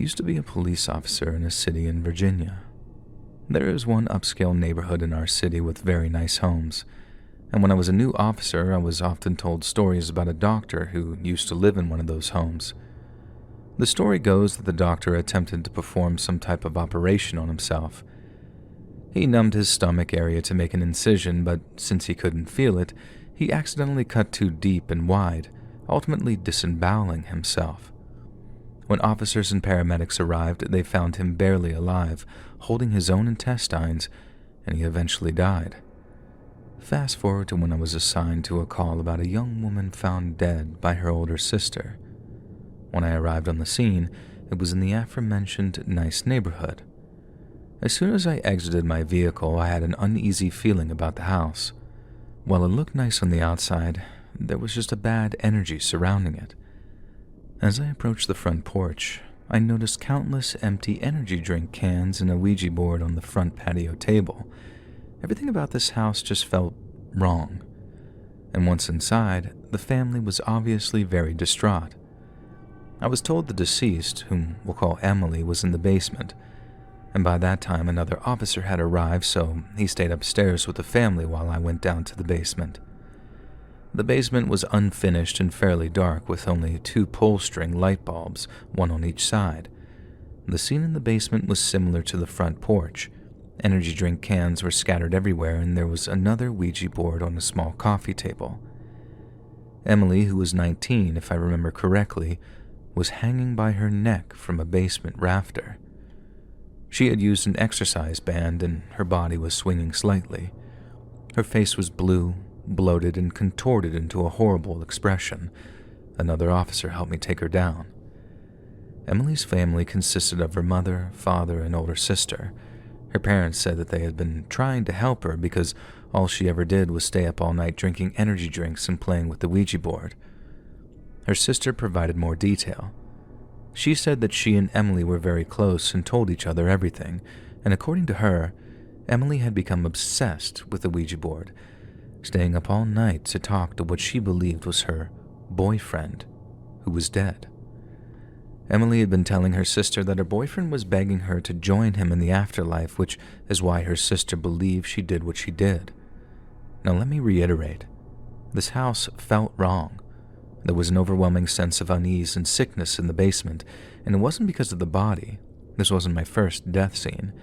used to be a police officer in a city in Virginia. There is one upscale neighborhood in our city with very nice homes, and when I was a new officer, I was often told stories about a doctor who used to live in one of those homes. The story goes that the doctor attempted to perform some type of operation on himself. He numbed his stomach area to make an incision, but since he couldn't feel it, he accidentally cut too deep and wide, ultimately disemboweling himself. When officers and paramedics arrived, they found him barely alive, holding his own intestines, and he eventually died. Fast forward to when I was assigned to a call about a young woman found dead by her older sister. When I arrived on the scene, it was in the aforementioned nice neighborhood. As soon as I exited my vehicle, I had an uneasy feeling about the house. While it looked nice on the outside, there was just a bad energy surrounding it. As I approached the front porch, I noticed countless empty energy drink cans and a Ouija board on the front patio table. Everything about this house just felt wrong. And once inside, the family was obviously very distraught. I was told the deceased, whom we'll call Emily, was in the basement, and by that time another officer had arrived, so he stayed upstairs with the family while I went down to the basement. The basement was unfinished and fairly dark, with only 2 pull-string light bulbs, one on each side. The scene in the basement was similar to the front porch. Energy drink cans were scattered everywhere, and there was another Ouija board on a small coffee table. Emily, who was 19, if I remember correctly, was hanging by her neck from a basement rafter. She had used an exercise band, and her body was swinging slightly. Her face was blue, bloated, and contorted into a horrible expression. Another officer helped me take her down. Emily's family consisted of her mother, father, and older sister. Her parents said that they had been trying to help her because all she ever did was stay up all night drinking energy drinks and playing with the Ouija board. Her sister provided more detail. She said that she and Emily were very close and told each other everything, and according to her, Emily had become obsessed with the Ouija board, staying up all night to talk to what she believed was her boyfriend, who was dead. Emily had been telling her sister that her boyfriend was begging her to join him in the afterlife, which is why her sister believed she did what she did. Now let me reiterate, this house felt wrong. There was an overwhelming sense of unease and sickness in the basement, and it wasn't because of the body. This wasn't my first death scene.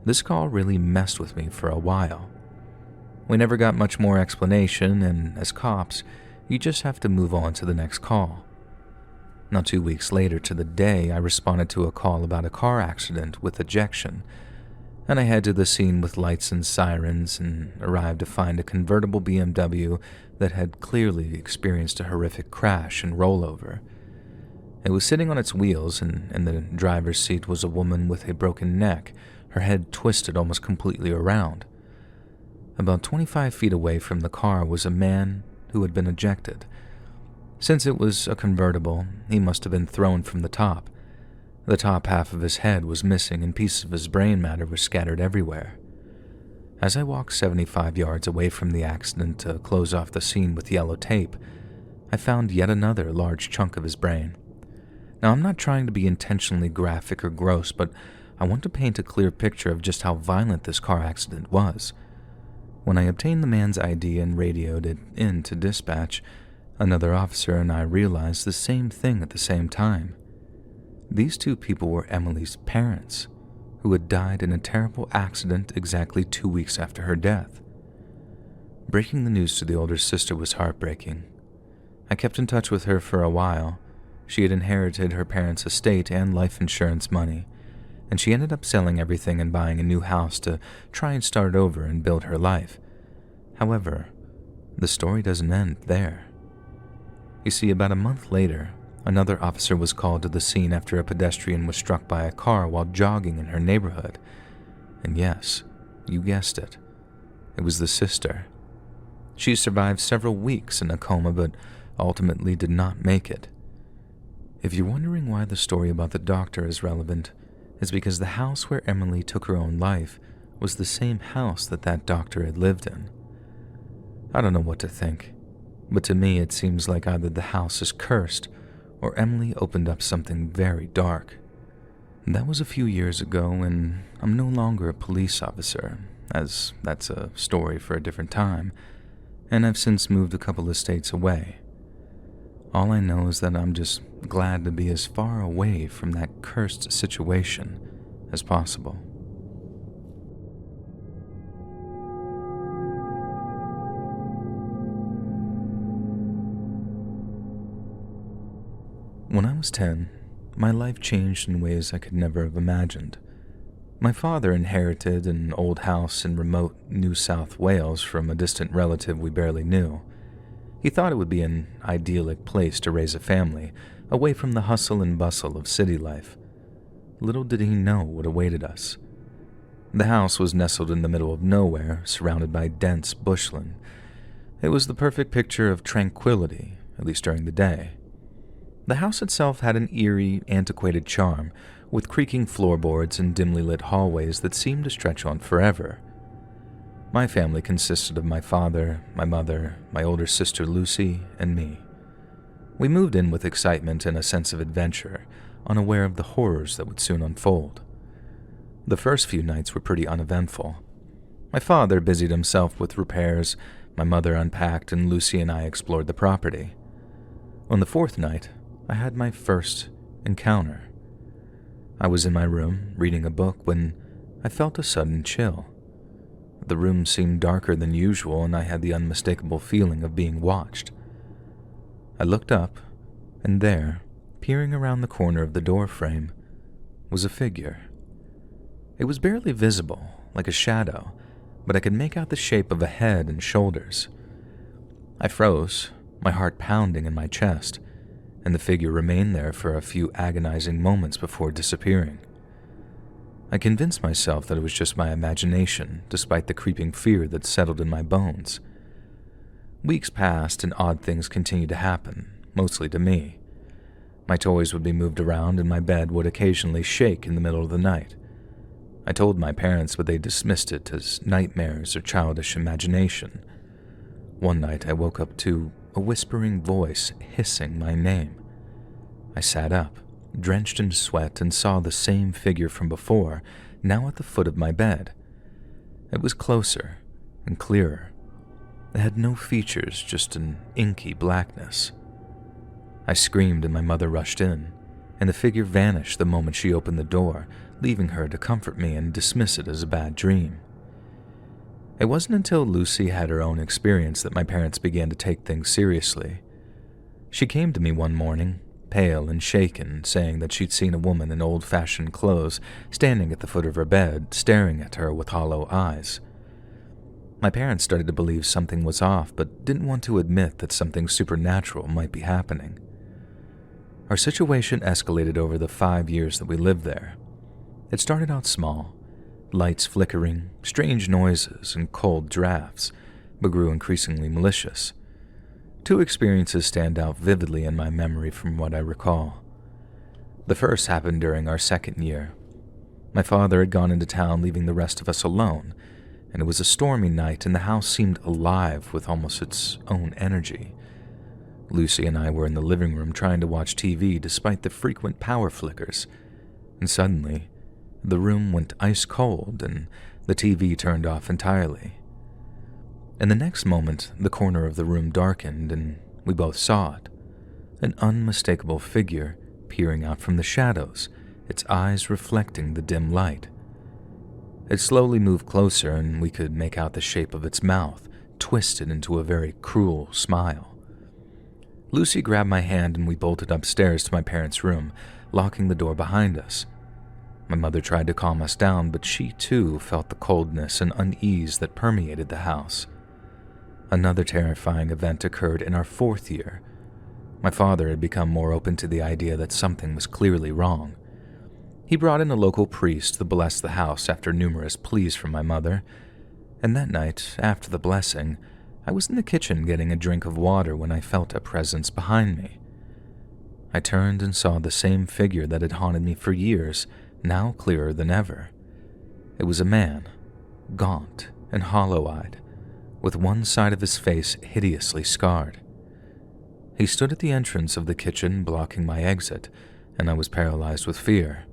This call really messed with me for a while. We never got much more explanation, and as cops, you just have to move on to the next call. Now 2 weeks later to the day, I responded to a call about a car accident with ejection, and I head to the scene with lights and sirens and arrived to find a convertible BMW that had clearly experienced a horrific crash and rollover. It was sitting on its wheels, and in the driver's seat was a woman with a broken neck, her head twisted almost completely around. About 25 feet away from the car was a man who had been ejected. Since it was a convertible, he must have been thrown from the top. The top half of his head was missing and pieces of his brain matter were scattered everywhere. As I walked 75 yards away from the accident to close off the scene with yellow tape, I found yet another large chunk of his brain. Now, I'm not trying to be intentionally graphic or gross, but I want to paint a clear picture of just how violent this car accident was. When I obtained the man's ID and radioed it in to dispatch, another officer and I realized the same thing at the same time. These 2 people were Emily's parents, who had died in a terrible accident exactly 2 weeks after her death. Breaking the news to the older sister was heartbreaking. I kept in touch with her for a while. She had inherited her parents' estate and life insurance money, and she ended up selling everything and buying a new house to try and start over and build her life. However, the story doesn't end there. You see, about a month later, another officer was called to the scene after a pedestrian was struck by a car while jogging in her neighborhood. And yes, you guessed it. It was the sister. She survived several weeks in a coma, but ultimately did not make it. If you're wondering why the story about the doctor is relevant, it's because the house where Emily took her own life was the same house that doctor had lived in. I don't know what to think, but to me it seems like either the house is cursed or Emily opened up something very dark. That was a few years ago, and I'm no longer a police officer, as that's a story for a different time, and I've since moved a couple of states away. All I know is that I'm just glad to be as far away from that cursed situation as possible. When I was 10, my life changed in ways I could never have imagined. My father inherited an old house in remote New South Wales from a distant relative we barely knew. He thought it would be an idyllic place to raise a family, away from the hustle and bustle of city life. Little did he know what awaited us. The house was nestled in the middle of nowhere, surrounded by dense bushland. It was the perfect picture of tranquility, at least during the day. The house itself had an eerie, antiquated charm, with creaking floorboards and dimly lit hallways that seemed to stretch on forever. My family consisted of my father, my mother, my older sister Lucy, and me. We moved in with excitement and a sense of adventure, unaware of the horrors that would soon unfold. The first few nights were pretty uneventful. My father busied himself with repairs, my mother unpacked, and Lucy and I explored the property. On the fourth night, I had my first encounter. I was in my room, reading a book, when I felt a sudden chill. The room seemed darker than usual, and I had the unmistakable feeling of being watched. I looked up, and there, peering around the corner of the doorframe, was a figure. It was barely visible, like a shadow, but I could make out the shape of a head and shoulders. I froze, my heart pounding in my chest, and the figure remained there for a few agonizing moments before disappearing. I convinced myself that it was just my imagination, despite the creeping fear that settled in my bones. Weeks passed and odd things continued to happen, mostly to me. My toys would be moved around and my bed would occasionally shake in the middle of the night. I told my parents, but they dismissed it as nightmares or childish imagination. One night I woke up to a whispering voice hissing my name. I sat up, drenched in sweat, and saw the same figure from before, now at the foot of my bed. It was closer and clearer. It had no features, just an inky blackness. I screamed and my mother rushed in, and the figure vanished the moment she opened the door, leaving her to comfort me and dismiss it as a bad dream. It wasn't until Lucy had her own experience that my parents began to take things seriously. She came to me one morning, pale and shaken, saying that she'd seen a woman in old-fashioned clothes standing at the foot of her bed, staring at her with hollow eyes. My parents started to believe something was off, but didn't want to admit that something supernatural might be happening. Our situation escalated over the 5 years that we lived there. It started out small, lights flickering, strange noises, and cold drafts, but grew increasingly malicious. 2 experiences stand out vividly in my memory from what I recall. The first happened during our 2nd year. My father had gone into town, leaving the rest of us alone, and it was a stormy night and the house seemed alive with almost its own energy. Lucy and I were in the living room trying to watch TV despite the frequent power flickers, and suddenly, the room went ice cold and the TV turned off entirely. In the next moment, the corner of the room darkened and we both saw it. An unmistakable figure peering out from the shadows, its eyes reflecting the dim light. It slowly moved closer and we could make out the shape of its mouth, twisted into a very cruel smile. Lucy grabbed my hand and we bolted upstairs to my parents' room, locking the door behind us. My mother tried to calm us down, but she too felt the coldness and unease that permeated the house. Another terrifying event occurred in our 4th year. My father had become more open to the idea that something was clearly wrong. He brought in a local priest to bless the house after numerous pleas from my mother, and that night, after the blessing, I was in the kitchen getting a drink of water when I felt a presence behind me. I turned and saw the same figure that had haunted me for years, now clearer than ever. It was a man, gaunt and hollow-eyed, with one side of his face hideously scarred. He stood at the entrance of the kitchen, blocking my exit, and I was paralyzed with fear.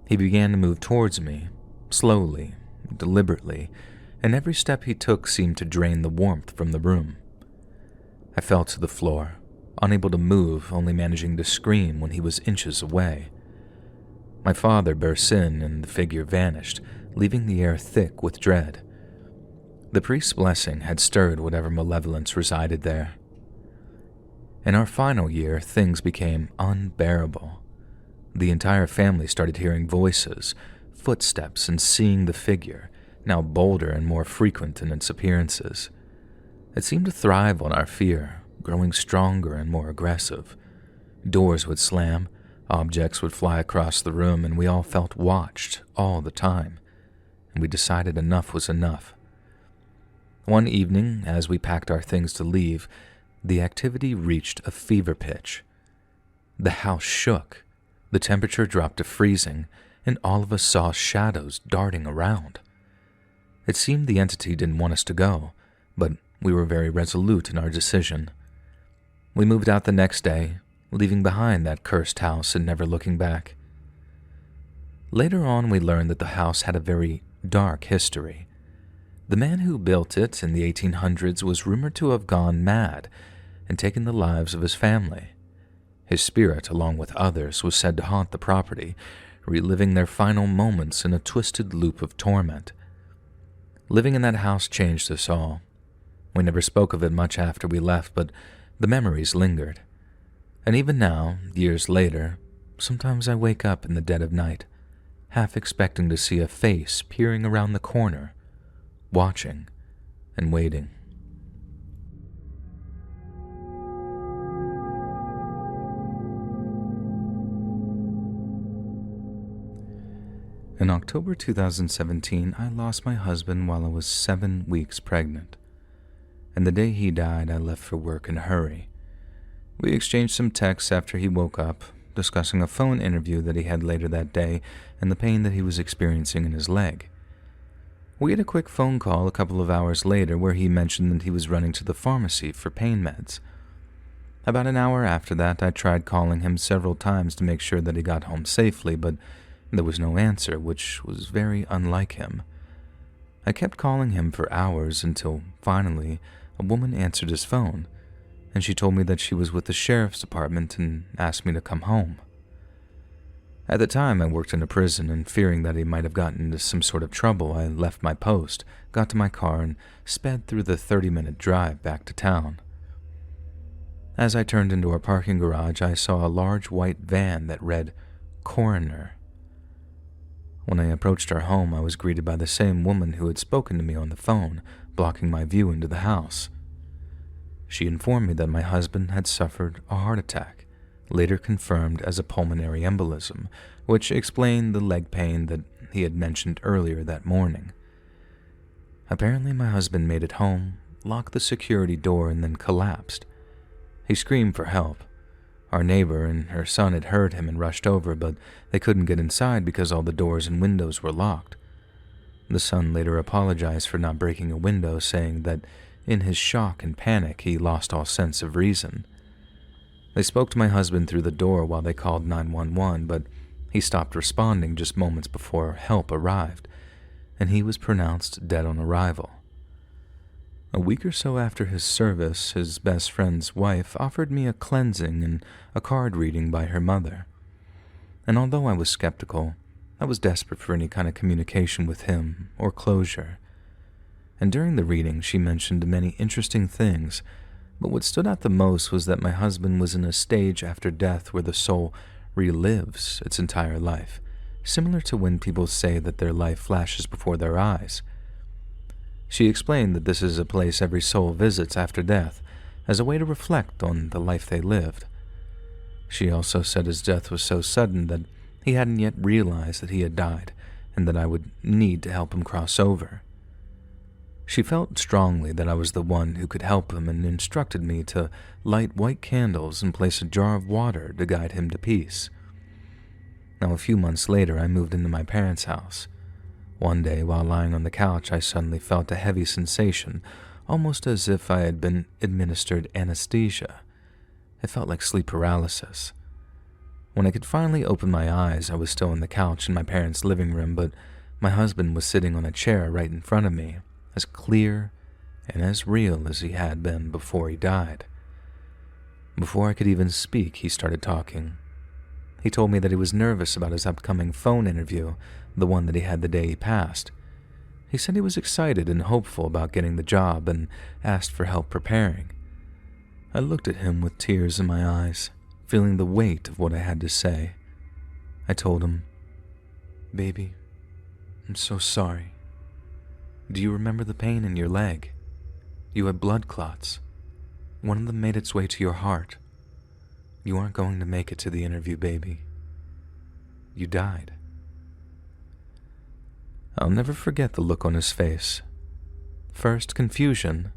He began to move towards me, slowly, deliberately, and every step he took seemed to drain the warmth from the room. I fell to the floor, unable to move, only managing to scream when he was inches away. My father burst in, and the figure vanished, leaving the air thick with dread. The priest's blessing had stirred whatever malevolence resided there. In our final year, things became unbearable. The entire family started hearing voices, footsteps, and seeing the figure, now bolder and more frequent in its appearances. It seemed to thrive on our fear, growing stronger and more aggressive. Doors would slam, objects would fly across the room, and we all felt watched all the time, and we decided enough was enough. One evening, as we packed our things to leave, the activity reached a fever pitch. The house shook, the temperature dropped to freezing, and all of us saw shadows darting around. It seemed the entity didn't want us to go, but we were very resolute in our decision. We moved out the next day, leaving behind that cursed house and never looking back. Later on, we learned that the house had a very dark history. The man who built it in the 1800s was rumored to have gone mad and taken the lives of his family. His spirit, along with others, was said to haunt the property, reliving their final moments in a twisted loop of torment. Living in that house changed us all. We never spoke of it much after we left, but the memories lingered. And even now, years later, sometimes I wake up in the dead of night, half expecting to see a face peering around the corner, watching and waiting. In October 2017, I lost my husband while I was 7 weeks pregnant. And the day he died, I left for work in a hurry. We exchanged some texts after he woke up, discussing a phone interview that he had later that day and the pain that he was experiencing in his leg. We had a quick phone call a couple of hours later where he mentioned that he was running to the pharmacy for pain meds. About an hour after that, I tried calling him several times to make sure that he got home safely, but there was no answer, which was very unlike him. I kept calling him for hours until, finally, a woman answered his phone, and she told me that she was with the sheriff's department and asked me to come home. At the time, I worked in a prison, and fearing that he might have gotten into some sort of trouble, I left my post, got to my car, and sped through the 30-minute drive back to town. As I turned into our parking garage, I saw a large white van that read, "Coroner." When I approached our home, I was greeted by the same woman who had spoken to me on the phone, blocking my view into the house. She informed me that my husband had suffered a heart attack, later confirmed as a pulmonary embolism, which explained the leg pain that he had mentioned earlier that morning. Apparently, my husband made it home, locked the security door, and then collapsed. He screamed for help. Our neighbor and her son had heard him and rushed over, but they couldn't get inside because all the doors and windows were locked. The son later apologized for not breaking a window, saying that in his shock and panic he lost all sense of reason. They spoke to my husband through the door while they called 911, but he stopped responding just moments before help arrived, and he was pronounced dead on arrival. A week or so after his service, his best friend's wife offered me a cleansing and a card reading by her mother. And although I was skeptical, I was desperate for any kind of communication with him or closure. And during the reading, she mentioned many interesting things, but what stood out the most was that my husband was in a stage after death where the soul relives its entire life, similar to when people say that their life flashes before their eyes. She explained that this is a place every soul visits after death, as a way to reflect on the life they lived. She also said his death was so sudden that he hadn't yet realized that he had died, and that I would need to help him cross over. She felt strongly that I was the one who could help him and instructed me to light white candles and place a jar of water to guide him to peace. Now, a few months later, I moved into my parents' house. One day, while lying on the couch, I suddenly felt a heavy sensation, almost as if I had been administered anesthesia. It felt like sleep paralysis. When I could finally open my eyes, I was still on the couch in my parents' living room, but my husband was sitting on a chair right in front of me, as clear and as real as he had been before he died. Before I could even speak, he started talking. He told me that he was nervous about his upcoming phone interview, the one that he had the day he passed. He said he was excited and hopeful about getting the job and asked for help preparing. I looked at him with tears in my eyes, feeling the weight of what I had to say. I told him, "Baby, I'm so sorry. Do you remember the pain in your leg? You had blood clots. One of them made its way to your heart. You aren't going to make it to the interview, baby. You died." I'll never forget the look on his face. First confusion,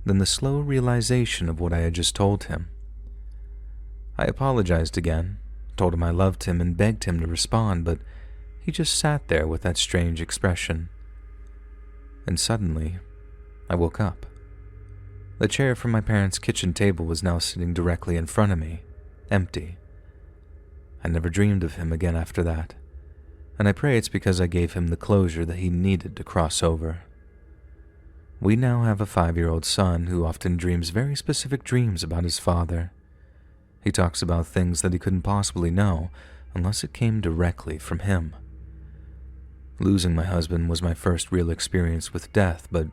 then the slow realization of what I had just told him. I apologized again, told him I loved him and begged him to respond, but he just sat there with that strange expression. And suddenly, I woke up. The chair from my parents' kitchen table was now sitting directly in front of me, empty. I never dreamed of him again after that, and I pray it's because I gave him the closure that he needed to cross over. We now have a 5-year-old son who often dreams very specific dreams about his father. He talks about things that he couldn't possibly know unless it came directly from him. Losing my husband was my first real experience with death, but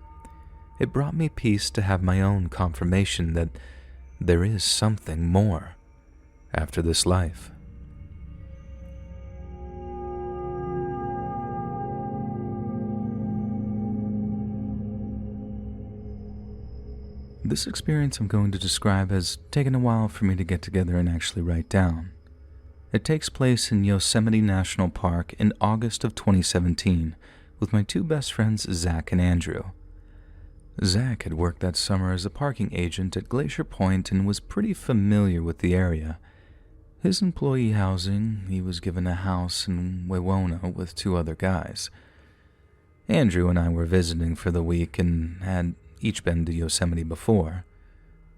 it brought me peace to have my own confirmation that there is something more after this life. This experience I'm going to describe has taken a while for me to get together and actually write down. It takes place in Yosemite National Park in August of 2017 with my two best friends, Zach and Andrew. Zach had worked that summer as a parking agent at Glacier Point and was pretty familiar with the area. His employee housing, he was given a house in Wawona with 2 other guys. Andrew and I were visiting for the week and had each been to Yosemite before.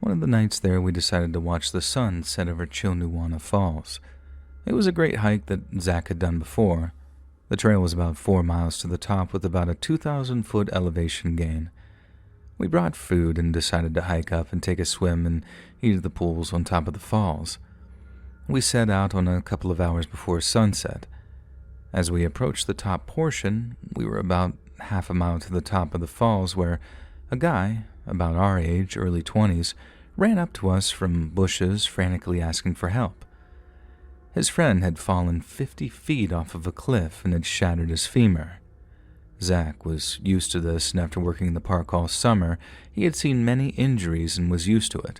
One of the nights there, we decided to watch the sun set over Chilnuwana Falls. It was a great hike that Zach had done before. The trail was about 4 miles to the top with about a 2,000-foot elevation gain. We brought food and decided to hike up and take a swim and eat at the pools on top of the falls. We set out on a couple of hours before sunset. As we approached the top portion, we were about half a mile to the top of the falls where a guy, about our age, early 20s, ran up to us from bushes, frantically asking for help. His friend had fallen 50 feet off of a cliff and had shattered his femur. Zach was used to this, and after working in the park all summer, he had seen many injuries and was used to it.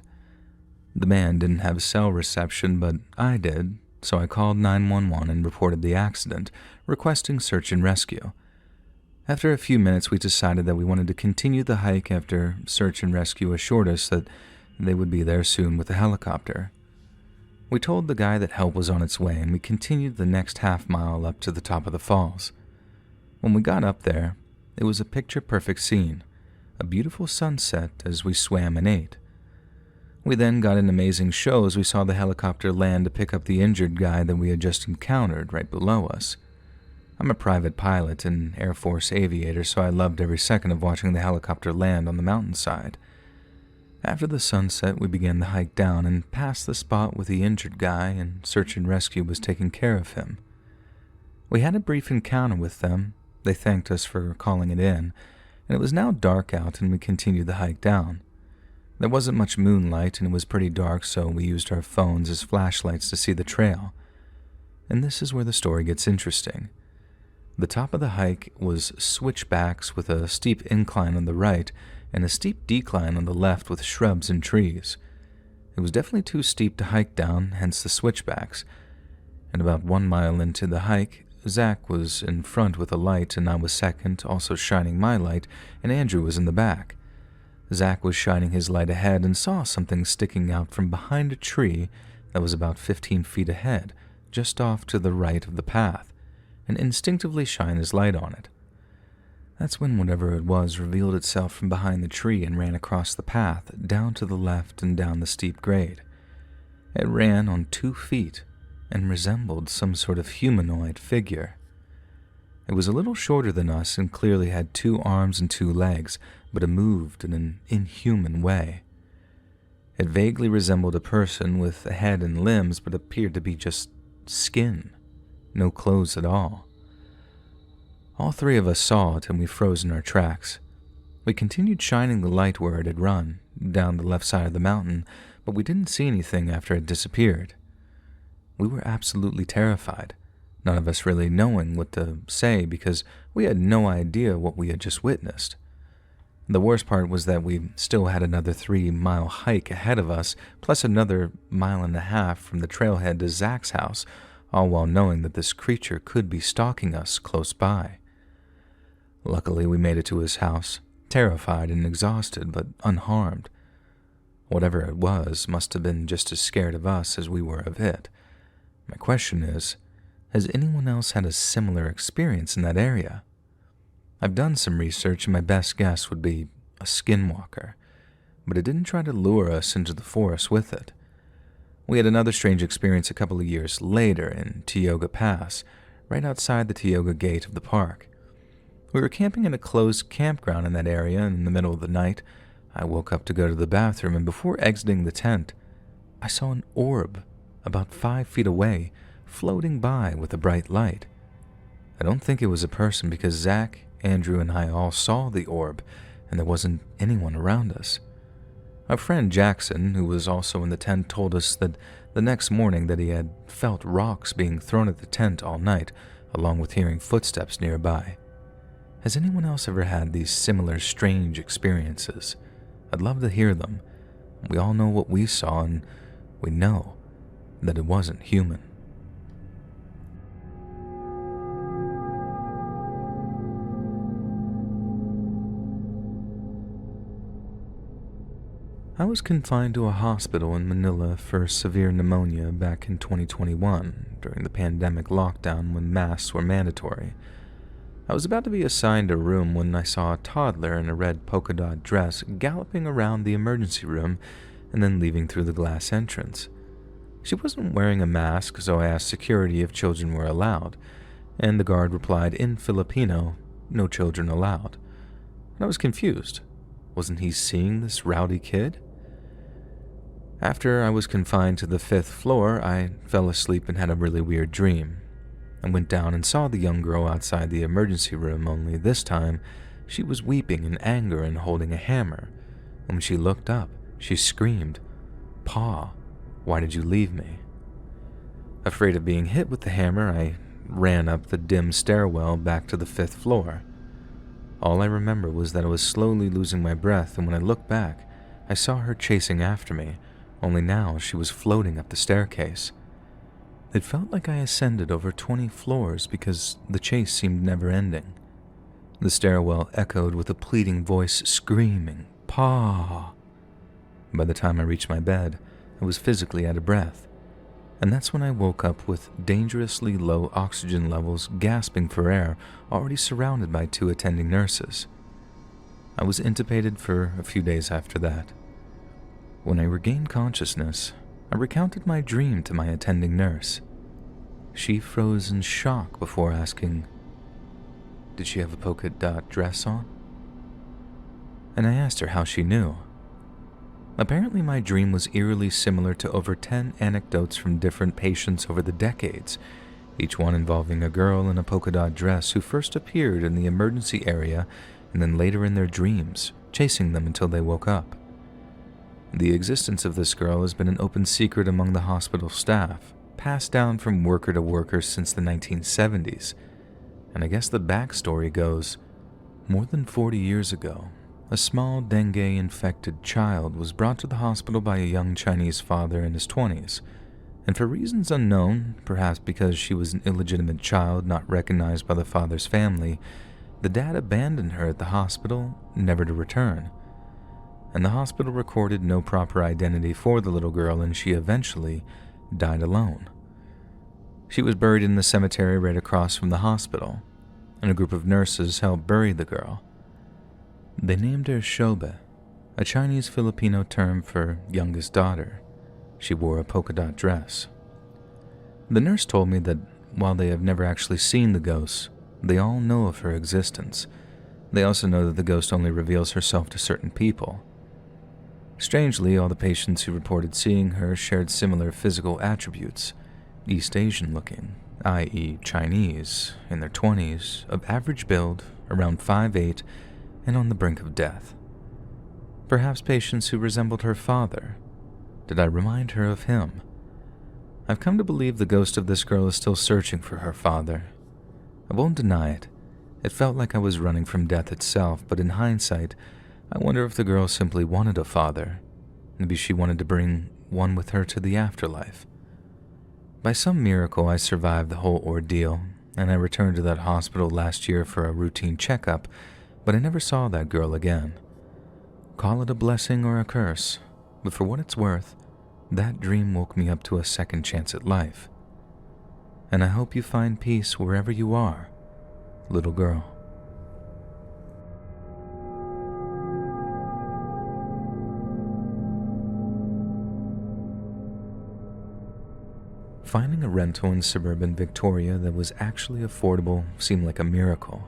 The man didn't have cell reception, but I did, so I called 911 and reported the accident, requesting search and rescue. After a few minutes, we decided that we wanted to continue the hike after search and rescue assured us that they would be there soon with a helicopter. We told the guy that help was on its way, and we continued the next half mile up to the top of the falls. When we got up there, it was a picture-perfect scene, a beautiful sunset as we swam and ate. We then got an amazing show as we saw the helicopter land to pick up the injured guy that we had just encountered right below us. I'm a private pilot and Air Force aviator, so I loved every second of watching the helicopter land on the mountainside. After the sunset, we began the hike down and passed the spot with the injured guy, and search and rescue was taking care of him. We had a brief encounter with them. They thanked us for calling it in, and it was now dark out and we continued the hike down. There wasn't much moonlight and it was pretty dark, so we used our phones as flashlights to see the trail. And this is where the story gets interesting. The top of the hike was switchbacks with a steep incline on the right and a steep decline on the left with shrubs and trees. It was definitely too steep to hike down, hence the switchbacks. And about 1 mile into the hike, Zach was in front with a light and I was second, also shining my light, and Andrew was in the back. Zach was shining his light ahead and saw something sticking out from behind a tree that was about 15 feet ahead, just off to the right of the path, and instinctively shine his light on it. That's when whatever it was revealed itself from behind the tree and ran across the path, down to the left and down the steep grade. It ran on 2 feet, and resembled some sort of humanoid figure. It was a little shorter than us and clearly had 2 arms and 2 legs, but it moved in an inhuman way. It vaguely resembled a person with a head and limbs, but appeared to be just skin, no clothes at all. All 3 of us saw it and we froze in our tracks. We continued shining the light where it had run, down the left side of the mountain, but we didn't see anything after it disappeared. We were absolutely terrified, none of us really knowing what to say because we had no idea what we had just witnessed. The worst part was that we still had another 3-mile hike ahead of us, plus another 1.5 miles from the trailhead to Zach's house, all while knowing that this creature could be stalking us close by. Luckily, we made it to his house, terrified and exhausted, but unharmed. Whatever it was must have been just as scared of us as we were of it. My question is, has anyone else had a similar experience in that area? I've done some research and my best guess would be a skinwalker, but it didn't try to lure us into the forest with it. We had another strange experience a couple of years later in Tioga Pass, right outside the Tioga gate of the park. We were camping in a closed campground in that area, and in the middle of the night, I woke up to go to the bathroom, and before exiting the tent, I saw an orb about 5 feet away, floating by with a bright light. I don't think it was a person because Zach, Andrew, and I all saw the orb, and there wasn't anyone around us. Our friend Jackson, who was also in the tent, told us that the next morning that he had felt rocks being thrown at the tent all night, along with hearing footsteps nearby. Has anyone else ever had these similar strange experiences? I'd love to hear them. We all know what we saw, and we know that it wasn't human. I was confined to a hospital in Manila for severe pneumonia back in 2021 during the pandemic lockdown when masks were mandatory. I was about to be assigned a room when I saw a toddler in a red polka dot dress galloping around the emergency room and then leaving through the glass entrance. She wasn't wearing a mask, so I asked security if children were allowed, and the guard replied in Filipino, "No children allowed." And I was confused. Wasn't he seeing this rowdy kid? After I was confined to the 5th floor, I fell asleep and had a really weird dream. I went down and saw the young girl outside the emergency room, only this time she was weeping in anger and holding a hammer. And when she looked up, she screamed, "Pa, why did you leave me?" Afraid of being hit with the hammer, I ran up the dim stairwell back to the 5th floor. All I remember was that I was slowly losing my breath, and when I looked back, I saw her chasing after me, only now she was floating up the staircase. It felt like I ascended over 20 floors because the chase seemed never-ending. The stairwell echoed with a pleading voice screaming, "Pa!" By the time I reached my bed, I was physically out of breath, and that's when I woke up with dangerously low oxygen levels, gasping for air, already surrounded by 2 attending nurses. I was intubated for a few days after that. When I regained consciousness, I recounted my dream to my attending nurse. She froze in shock before asking, "Did she have a polka dot dress on?" And I asked her how she knew. Apparently my dream was eerily similar to over 10 anecdotes from different patients over the decades, each one involving a girl in a polka dot dress who first appeared in the emergency area and then later in their dreams, chasing them until they woke up. The existence of this girl has been an open secret among the hospital staff, passed down from worker to worker since the 1970s. And I guess the backstory goes, more than 40 years ago, a small dengue-infected child was brought to the hospital by a young Chinese father in his 20s, and for reasons unknown, perhaps because she was an illegitimate child not recognized by the father's family, the dad abandoned her at the hospital, never to return. And the hospital recorded no proper identity for the little girl, and she eventually died alone. She was buried in the cemetery right across from the hospital, and a group of nurses helped bury the girl. They named her Shobe, a Chinese Filipino term for youngest daughter. She wore a polka dot dress. The nurse told me that while they have never actually seen the ghost, they all know of her existence. They also know that the ghost only reveals herself to certain people. Strangely, all the patients who reported seeing her shared similar physical attributes: East Asian looking, i.e. Chinese, in their 20s, of average build, around 5'8", and on the brink of death. Perhaps patients who resembled her father. Did I remind her of him? I've come to believe the ghost of this girl is still searching for her father. I won't deny it. It felt like I was running from death itself, but in hindsight, I wonder if the girl simply wanted a father. Maybe she wanted to bring one with her to the afterlife. By some miracle, I survived the whole ordeal, and I returned to that hospital last year for a routine checkup, but I never saw that girl again. Call it a blessing or a curse, but for what it's worth, that dream woke me up to a second chance at life. And I hope you find peace wherever you are, little girl. Finding a rental in suburban Victoria that was actually affordable seemed like a miracle.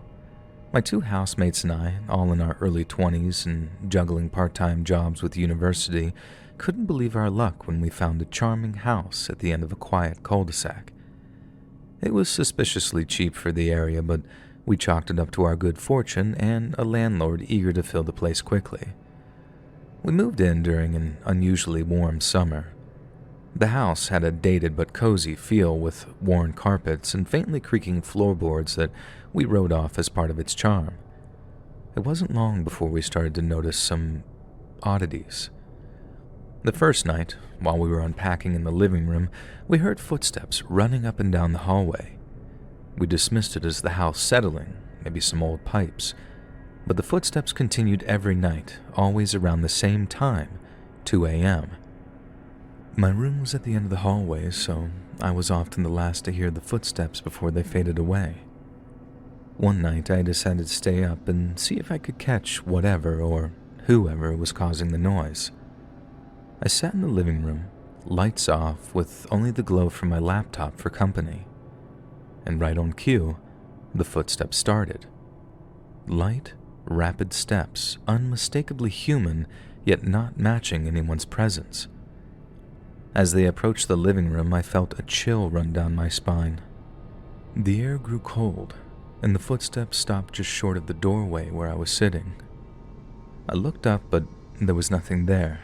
My two housemates and I, all in our early 20s and juggling part-time jobs with university, couldn't believe our luck when we found a charming house at the end of a quiet cul-de-sac. It was suspiciously cheap for the area, but we chalked it up to our good fortune and a landlord eager to fill the place quickly. We moved in during an unusually warm summer. The house had a dated but cozy feel with worn carpets and faintly creaking floorboards that we wrote off as part of its charm. It wasn't long before we started to notice some oddities. The first night, while we were unpacking in the living room, we heard footsteps running up and down the hallway. We dismissed it as the house settling, maybe some old pipes, but the footsteps continued every night, always around the same time, 2 a.m. My room was at the end of the hallway, so I was often the last to hear the footsteps before they faded away. One night, I decided to stay up and see if I could catch whatever or whoever was causing the noise. I sat in the living room, lights off, with only the glow from my laptop for company. And right on cue, the footsteps started. Light, rapid steps, unmistakably human, yet not matching anyone's presence. As they approached the living room, I felt a chill run down my spine. The air grew cold, and the footsteps stopped just short of the doorway where I was sitting. I looked up, but there was nothing there.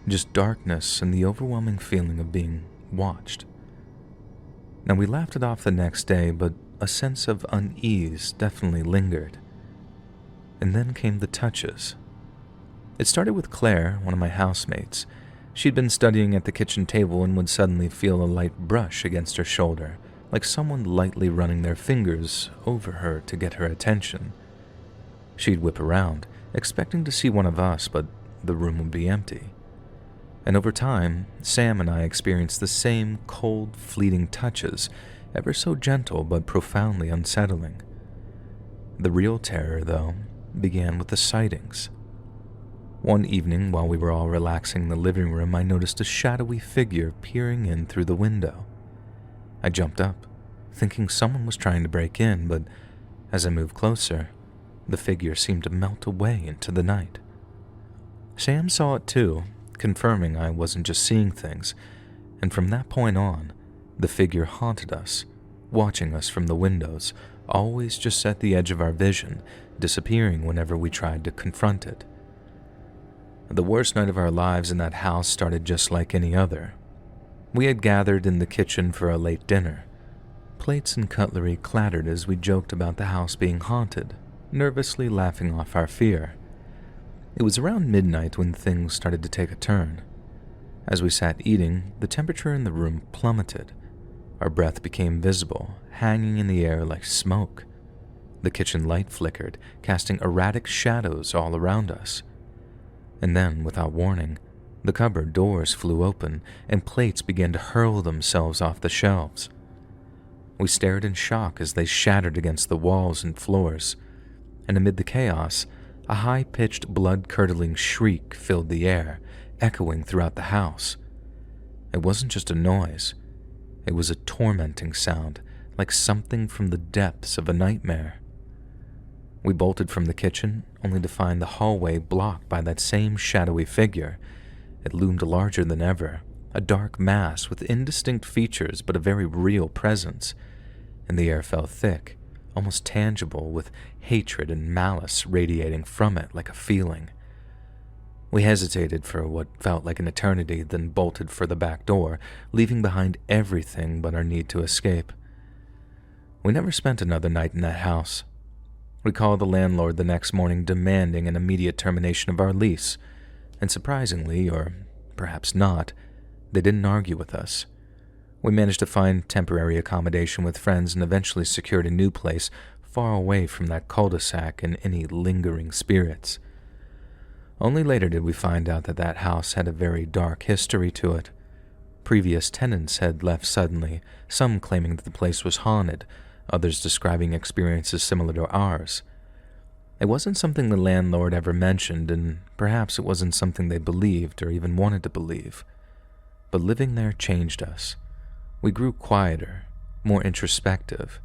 Just darkness and the overwhelming feeling of being watched. Now, we laughed it off the next day, but a sense of unease definitely lingered. And then came the touches. It started with Claire, one of my housemates. She'd been studying at the kitchen table and would suddenly feel a light brush against her shoulder, like someone lightly running their fingers over her to get her attention. She'd whip around, expecting to see one of us, but the room would be empty. And over time, Sam and I experienced the same cold, fleeting touches, ever so gentle but profoundly unsettling. The real terror, though, began with the sightings. One evening, while we were all relaxing in the living room, I noticed a shadowy figure peering in through the window. I jumped up, thinking someone was trying to break in, but as I moved closer, the figure seemed to melt away into the night. Sam saw it too, confirming I wasn't just seeing things, and from that point on, the figure haunted us, watching us from the windows, always just at the edge of our vision, disappearing whenever we tried to confront it. The worst night of our lives in that house started just like any other. We had gathered in the kitchen for a late dinner. Plates and cutlery clattered as we joked about the house being haunted, nervously laughing off our fear. It was around midnight when things started to take a turn. As we sat eating, the temperature in the room plummeted. Our breath became visible, hanging in the air like smoke. The kitchen light flickered, casting erratic shadows all around us. And then, without warning, the cupboard doors flew open and plates began to hurl themselves off the shelves. We stared in shock as they shattered against the walls and floors, and amid the chaos, a high-pitched, blood-curdling shriek filled the air, echoing throughout the house. It wasn't just a noise. It was a tormenting sound, like something from the depths of a nightmare. We bolted from the kitchen, only to find the hallway blocked by that same shadowy figure. It loomed larger than ever, a dark mass with indistinct features but a very real presence, and the air felt thick, almost tangible, with hatred and malice radiating from it like a feeling. We hesitated for what felt like an eternity, then bolted for the back door, leaving behind everything but our need to escape. We never spent another night in that house. We called the landlord the next morning demanding an immediate termination of our lease, and surprisingly, or perhaps not, they didn't argue with us. We managed to find temporary accommodation with friends and eventually secured a new place far away from that cul-de-sac and any lingering spirits. Only later did we find out that that house had a very dark history to it. Previous tenants had left suddenly, some claiming that the place was haunted, others describing experiences similar to ours. It wasn't something the landlord ever mentioned, and perhaps it wasn't something they believed or even wanted to believe. But living there changed us. We grew quieter, more introspective,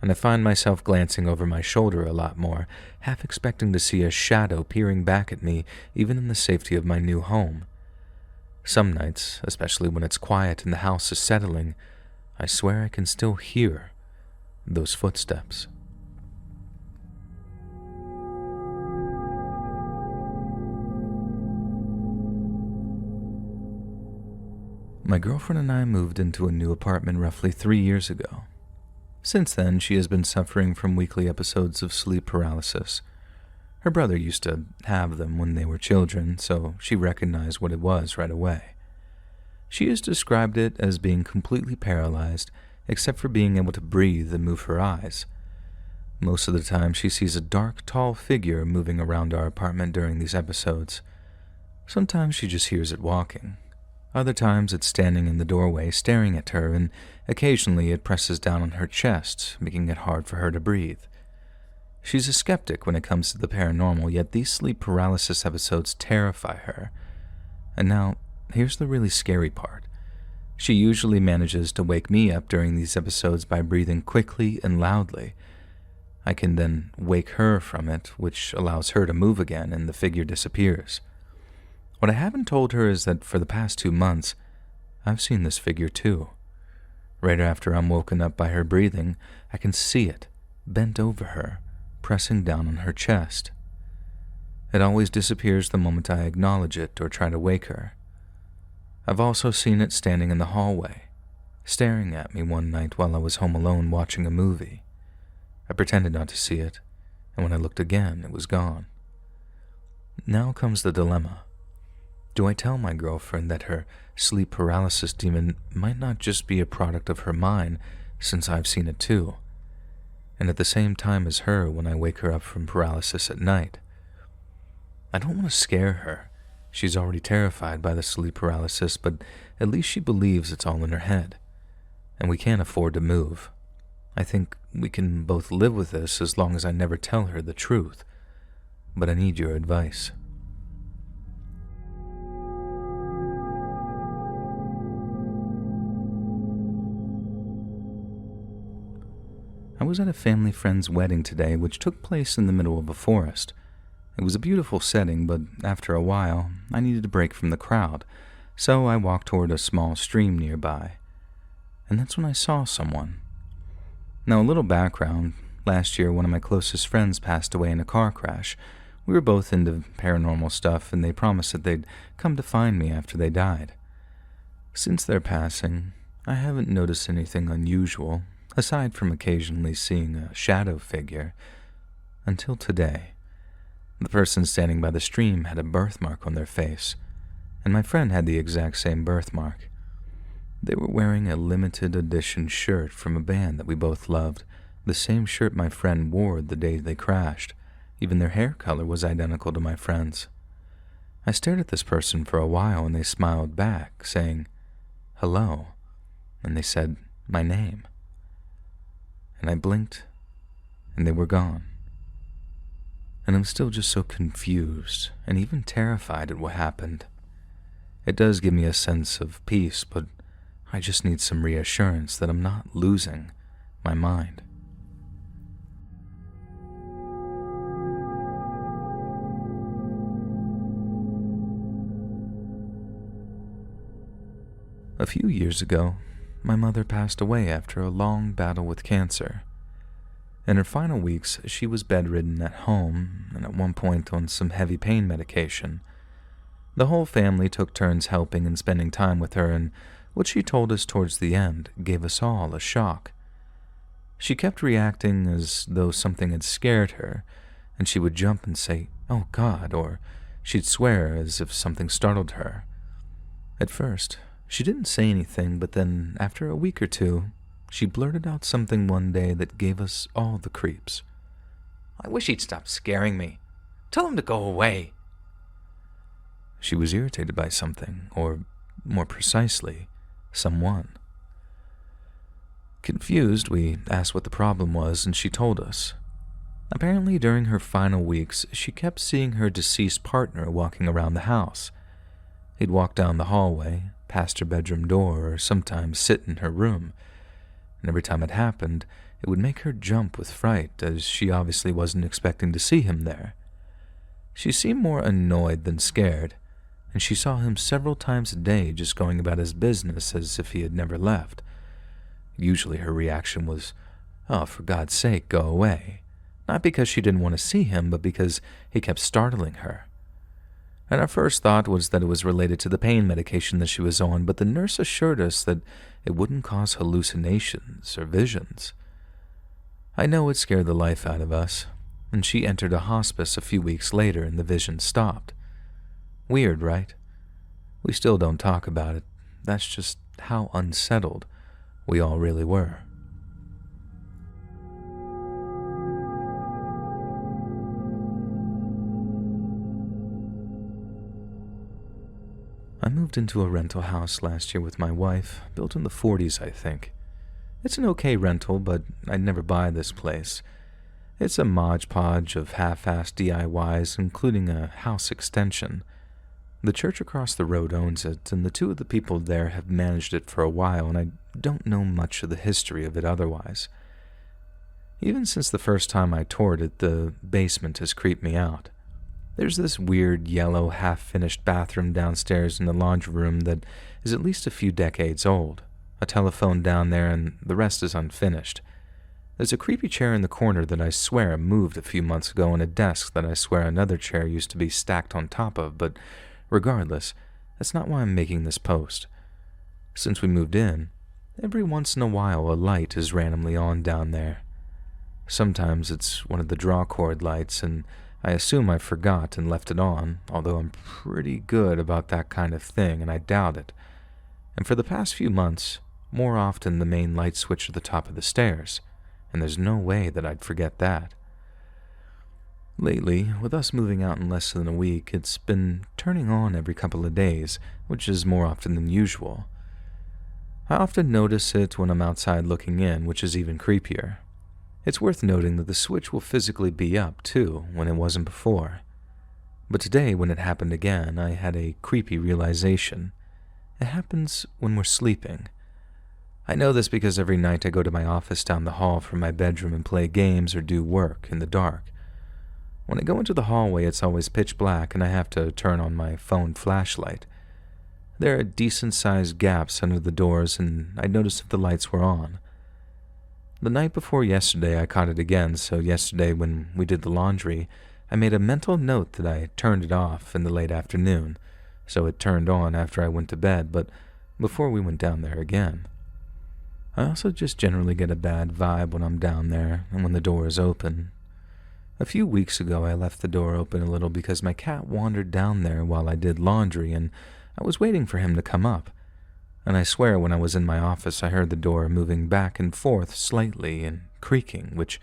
and I find myself glancing over my shoulder a lot more, half expecting to see a shadow peering back at me even in the safety of my new home. Some nights, especially when it's quiet and the house is settling, I swear I can still hear those footsteps. My girlfriend and I moved into a new apartment roughly 3 years ago. Since then, she has been suffering from weekly episodes of sleep paralysis. Her brother used to have them when they were children, so she recognized what it was right away. She has described it as being completely paralyzed, except for being able to breathe and move her eyes. Most of the time, she sees a dark, tall figure moving around our apartment during these episodes. Sometimes she just hears it walking. Other times it's standing in the doorway staring at her, and occasionally it presses down on her chest, making it hard for her to breathe. She's a skeptic when it comes to the paranormal, yet these sleep paralysis episodes terrify her. And now, here's the really scary part. She usually manages to wake me up during these episodes by breathing quickly and loudly. I can then wake her from it, which allows her to move again, and the figure disappears. What I haven't told her is that for the past 2 months, I've seen this figure too. Right after I'm woken up by her breathing, I can see it, bent over her, pressing down on her chest. It always disappears the moment I acknowledge it or try to wake her. I've also seen it standing in the hallway, staring at me one night while I was home alone watching a movie. I pretended not to see it, and when I looked again, it was gone. Now comes the dilemma. Do I tell my girlfriend that her sleep paralysis demon might not just be a product of her mind, since I've seen it too, and at the same time as her when I wake her up from paralysis at night? I don't want to scare her. She's already terrified by the sleep paralysis, but at least she believes it's all in her head, and we can't afford to move. I think we can both live with this as long as I never tell her the truth, but I need your advice. I was at a family friend's wedding today, which took place in the middle of a forest. It was a beautiful setting, but after a while, I needed a break from the crowd, so I walked toward a small stream nearby. And that's when I saw someone. Now, a little background. Last year, one of my closest friends passed away in a car crash. We were both into paranormal stuff, and they promised that they'd come to find me after they died. Since their passing, I haven't noticed anything unusual, aside from occasionally seeing a shadow figure, until today. The person standing by the stream had a birthmark on their face, and my friend had the exact same birthmark. They were wearing a limited edition shirt from a band that we both loved, the same shirt my friend wore the day they crashed. Even their hair color was identical to my friend's. I stared at this person for a while, and they smiled back, saying, "Hello," and they said my name. And I blinked, and they were gone. And I'm still just so confused and even terrified at what happened. It does give me a sense of peace, but I just need some reassurance that I'm not losing my mind. A few years ago, my mother passed away after a long battle with cancer. In her final weeks, she was bedridden at home and at one point on some heavy pain medication. The whole family took turns helping and spending time with her, and what she told us towards the end gave us all a shock. She kept reacting as though something had scared her, and she would jump and say, "Oh God," or she'd swear as if something startled her. At first, she didn't say anything, but then, after a week or two, she blurted out something one day that gave us all the creeps. "I wish he'd stop scaring me. Tell him to go away." She was irritated by something, or more precisely, someone. Confused, we asked what the problem was, and she told us. Apparently, during her final weeks, she kept seeing her deceased partner walking around the house. He'd walk down the hallway, past her bedroom door, or sometimes sit in her room. And every time it happened, it would make her jump with fright, as she obviously wasn't expecting to see him there. She seemed more annoyed than scared, and she saw him several times a day just going about his business as if he had never left. Usually her reaction was, "Oh, for God's sake, go away." Not because she didn't want to see him, but because he kept startling her. And our first thought was that it was related to the pain medication that she was on, but the nurse assured us that it wouldn't cause hallucinations or visions. I know it scared the life out of us, and she entered a hospice a few weeks later and the vision stopped. Weird, right? We still don't talk about it. That's just how unsettled we all really were. I moved into a rental house last year with my wife, built in the 40s, I think. It's an okay rental, but I'd never buy this place. It's a modge podge of half-assed DIYs, including a house extension. The church across the road owns it, and the two of the people there have managed it for a while, and I don't know much of the history of it otherwise. Even since the first time I toured it, the basement has creeped me out. There's this weird yellow half-finished bathroom downstairs in the laundry room that is at least a few decades old, a telephone down there, and the rest is unfinished. There's a creepy chair in the corner that I swear moved a few months ago, and a desk that I swear another chair used to be stacked on top of, but regardless, that's not why I'm making this post. Since we moved in, every once in a while a light is randomly on down there. Sometimes it's one of the draw cord lights, and I assume I forgot and left it on, although I'm pretty good about that kind of thing, and I doubt it. And for the past few months, more often the main light switch at the top of the stairs, and there's no way that I'd forget that. Lately, with us moving out in less than a week, it's been turning on every couple of days, which is more often than usual. I often notice it when I'm outside looking in, which is even creepier. It's worth noting that the switch will physically be up, too, when it wasn't before. But today, when it happened again, I had a creepy realization. It happens when we're sleeping. I know this because every night I go to my office down the hall from my bedroom and play games or do work in the dark. When I go into the hallway, it's always pitch black, and I have to turn on my phone flashlight. There are decent-sized gaps under the doors, and I noticed if the lights were on. The night before yesterday, I caught it again, so yesterday when we did the laundry, I made a mental note that I turned it off in the late afternoon, so it turned on after I went to bed, but before we went down there again. I also just generally get a bad vibe when I'm down there and when the door is open. A few weeks ago, I left the door open a little because my cat wandered down there while I did laundry, and I was waiting for him to come up. And I swear when I was in my office, I heard the door moving back and forth slightly and creaking, which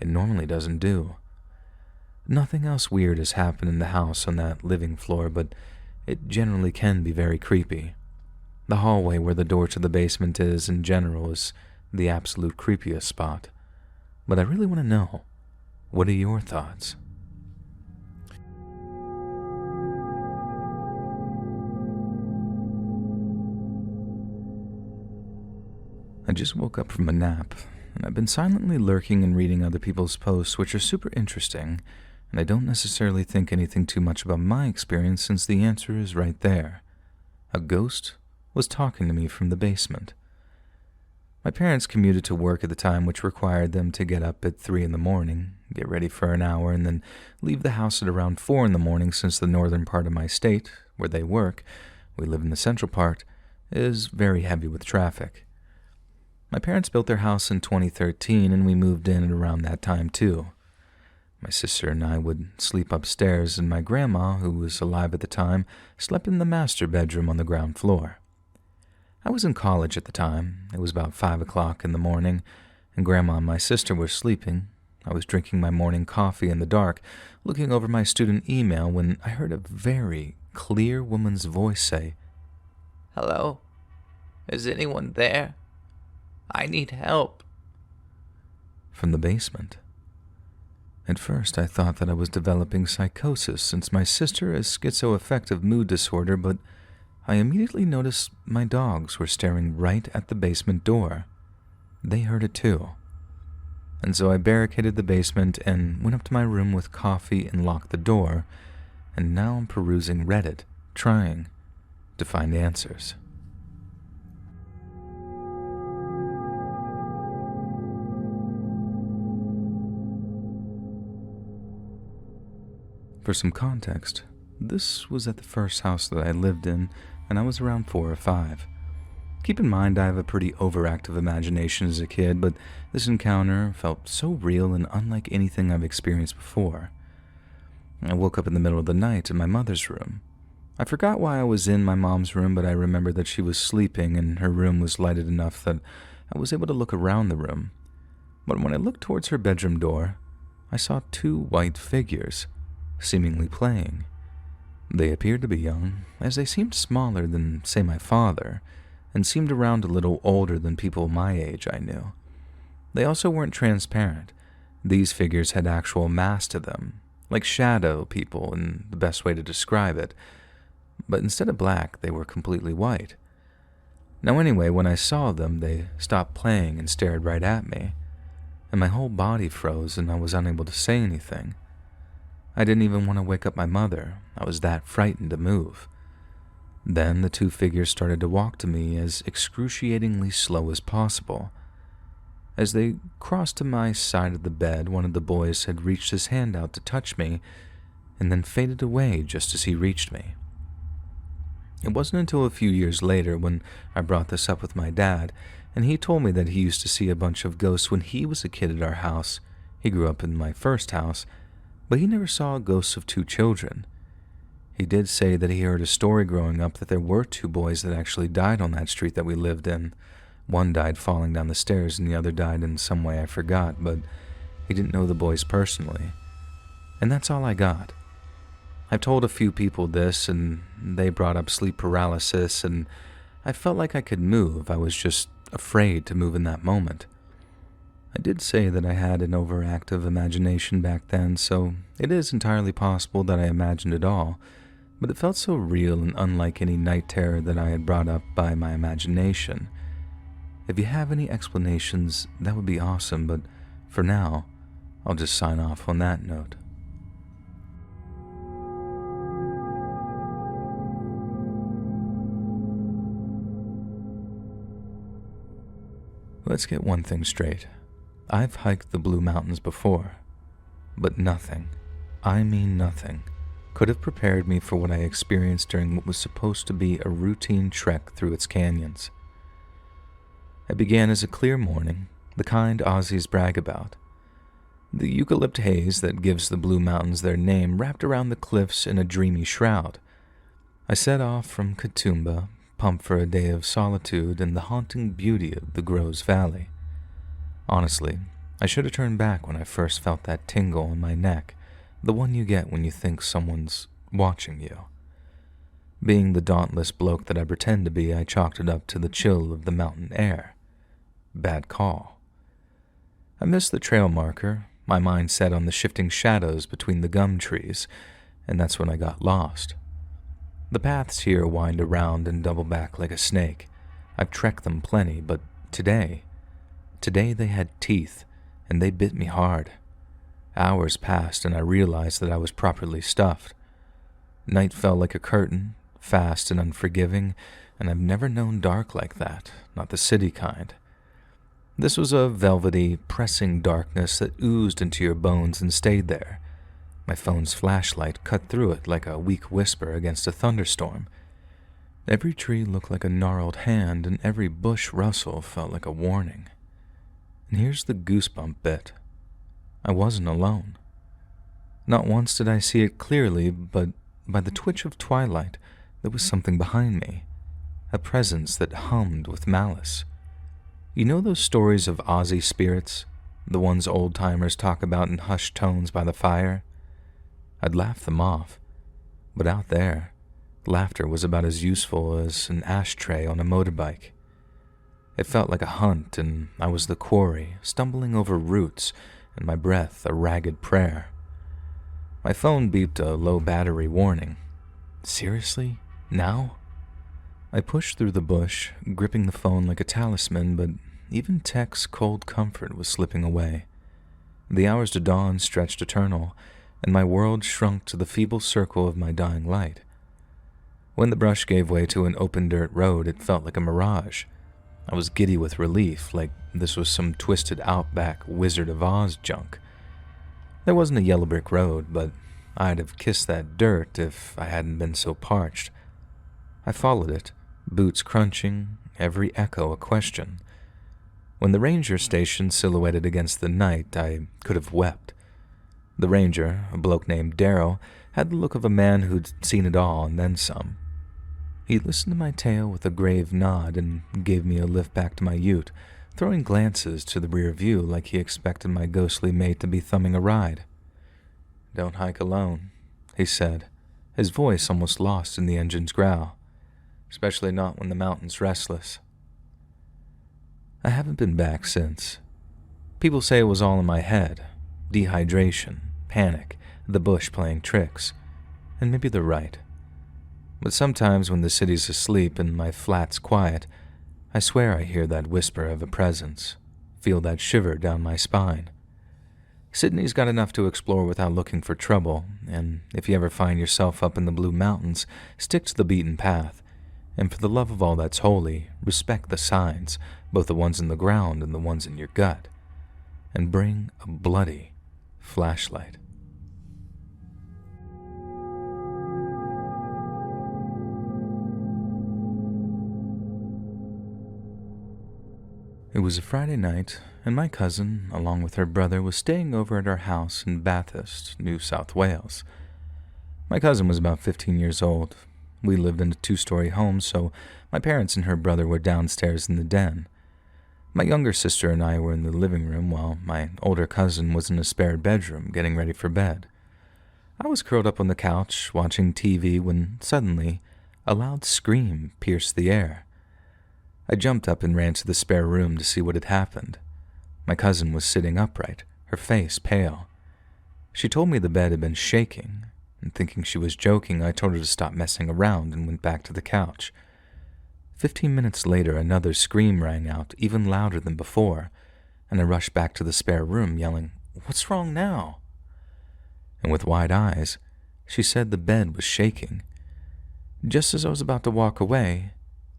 it normally doesn't do. Nothing else weird has happened in the house on that living floor, but it generally can be very creepy. The hallway where the door to the basement is, in general, is the absolute creepiest spot. But I really want to know, what are your thoughts? I just woke up from a nap, and I've been silently lurking and reading other people's posts, which are super interesting, and I don't necessarily think anything too much about my experience since the answer is right there. A ghost was talking to me from the basement. My parents commuted to work at the time, which required them to get up at 3 in the morning, get ready for an hour, and then leave the house at around 4 in the morning since the northern part of my state, where they work, we live in the central part, is very heavy with traffic. My parents built their house in 2013, and we moved in at around that time too. My sister and I would sleep upstairs, and my grandma, who was alive at the time, slept in the master bedroom on the ground floor. I was in college at the time. It was about 5 o'clock in the morning, and Grandma and my sister were sleeping. I was drinking my morning coffee in the dark, looking over my student email when I heard a very clear woman's voice say, "Hello? Is anyone there? I need help." from the basement. At first, I thought that I was developing psychosis since my sister has schizoaffective mood disorder, but I immediately noticed my dogs were staring right at the basement door. They heard it too. And so I barricaded the basement and went up to my room with coffee and locked the door, and now I'm perusing Reddit, trying to find answers. For some context, this was at the first house that I lived in, and I was around 4 or 5. Keep in mind I have a pretty overactive imagination as a kid, but this encounter felt so real and unlike anything I've experienced before. I woke up in the middle of the night in my mother's room. I forgot why I was in my mom's room, but I remember that she was sleeping and her room was lighted enough that I was able to look around the room. But when I looked towards her bedroom door, I saw 2 white figures, seemingly playing. They appeared to be young, as they seemed smaller than, say, my father, and seemed around a little older than people my age I knew. They also weren't transparent. These figures had actual mass to them, like shadow people in the best way to describe it, but instead of black, they were completely white. Now anyway, when I saw them, they stopped playing and stared right at me, and my whole body froze and I was unable to say anything. I didn't even want to wake up my mother. I was that frightened to move. Then the 2 figures started to walk to me as excruciatingly slow as possible. As they crossed to my side of the bed, one of the boys had reached his hand out to touch me and then faded away just as he reached me. It wasn't until a few years later when I brought this up with my dad, and he told me that he used to see a bunch of ghosts when he was a kid at our house. He grew up in my first house, but he never saw ghosts of 2 children. He did say that he heard a story growing up that there were 2 boys that actually died on that street that we lived in. One died falling down the stairs and the other died in some way I forgot, but he didn't know the boys personally. And that's all I got. I've told a few people this, and they brought up sleep paralysis, and I felt like I could move. I was just afraid to move in that moment. I did say that I had an overactive imagination back then, so it is entirely possible that I imagined it all, but it felt so real and unlike any night terror that I had brought up by my imagination. If you have any explanations, that would be awesome, but for now, I'll just sign off on that note. Let's get one thing straight. I've hiked the Blue Mountains before, but nothing, I mean nothing, could have prepared me for what I experienced during what was supposed to be a routine trek through its canyons. It began as a clear morning, the kind Aussies brag about. The eucalypt haze that gives the Blue Mountains their name wrapped around the cliffs in a dreamy shroud. I set off from Katoomba, pumped for a day of solitude and the haunting beauty of the Groves Valley. Honestly, I should have turned back when I first felt that tingle in my neck, the one you get when you think someone's watching you. Being the dauntless bloke that I pretend to be, I chalked it up to the chill of the mountain air. Bad call. I missed the trail marker, my mind set on the shifting shadows between the gum trees, and that's when I got lost. The paths here wind around and double back like a snake. I've trekked them plenty, but today they had teeth, and they bit me hard. Hours passed, and I realized that I was properly stuffed. Night fell like a curtain, fast and unforgiving, and I've never known dark like that, not the city kind. This was a velvety, pressing darkness that oozed into your bones and stayed there. My phone's flashlight cut through it like a weak whisper against a thunderstorm. Every tree looked like a gnarled hand, and every bush rustle felt like a warning. And here's the goosebump bit. I wasn't alone. Not once did I see it clearly, but by the twitch of twilight, there was something behind me, a presence that hummed with malice. You know those stories of Aussie spirits, the ones old-timers talk about in hushed tones by the fire? I'd laugh them off, but out there, laughter was about as useful as an ashtray on a motorbike. It felt like a hunt, and I was the quarry, stumbling over roots, and my breath a ragged prayer. My phone beeped a low battery warning. Seriously? Now? I pushed through the bush, gripping the phone like a talisman, but even tech's cold comfort was slipping away. The hours to dawn stretched eternal, and my world shrunk to the feeble circle of my dying light. When the brush gave way to an open dirt road, it felt like a mirage. I was giddy with relief, like this was some twisted outback Wizard of Oz junk. There wasn't a yellow brick road, but I'd have kissed that dirt if I hadn't been so parched. I followed it, boots crunching, every echo a question. When the ranger station silhouetted against the night, I could have wept. The ranger, a bloke named Darrow, had the look of a man who'd seen it all and then some. He listened to my tale with a grave nod and gave me a lift back to my ute, throwing glances to the rear view like he expected my ghostly mate to be thumbing a ride. "Don't hike alone," he said, his voice almost lost in the engine's growl, "especially not when the mountain's restless." I haven't been back since. People say it was all in my head, dehydration, panic, the bush playing tricks, and maybe they're right. But sometimes when the city's asleep and my flat's quiet, I swear I hear that whisper of a presence, feel that shiver down my spine. Sydney's got enough to explore without looking for trouble, and if you ever find yourself up in the Blue Mountains, stick to the beaten path, and for the love of all that's holy, respect the signs, both the ones in the ground and the ones in your gut, and bring a bloody flashlight. It was a Friday night, and my cousin, along with her brother, was staying over at our house in Bathurst, New South Wales. My cousin was about 15 years old. We lived in a 2-story home, so my parents and her brother were downstairs in the den. My younger sister and I were in the living room, while my older cousin was in a spare bedroom getting ready for bed. I was curled up on the couch, watching TV, when suddenly a loud scream pierced the air. I jumped up and ran to the spare room to see what had happened. My cousin was sitting upright, her face pale. She told me the bed had been shaking, and thinking she was joking, I told her to stop messing around and went back to the couch. 15 minutes later, another scream rang out, even louder than before, and I rushed back to the spare room, yelling, "What's wrong now?" And with wide eyes, she said the bed was shaking. Just as I was about to walk away,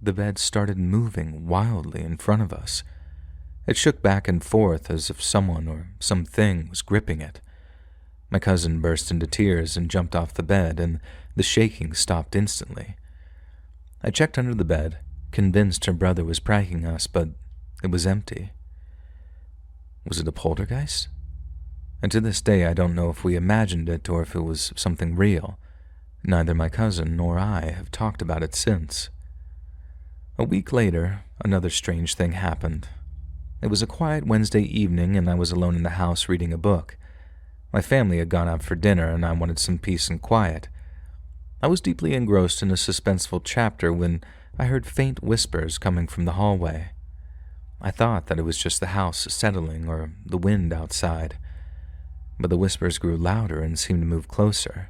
the bed started moving wildly in front of us. It shook back and forth as if someone or something was gripping it. My cousin burst into tears and jumped off the bed, and the shaking stopped instantly. I checked under the bed, convinced her brother was pranking us, but it was empty. Was it a poltergeist? And to this day I don't know if we imagined it or if it was something real. Neither my cousin nor I have talked about it since. A week later, another strange thing happened. It was a quiet Wednesday evening, and I was alone in the house reading a book. My family had gone out for dinner, and I wanted some peace and quiet. I was deeply engrossed in a suspenseful chapter when I heard faint whispers coming from the hallway. I thought that it was just the house settling or the wind outside, but the whispers grew louder and seemed to move closer.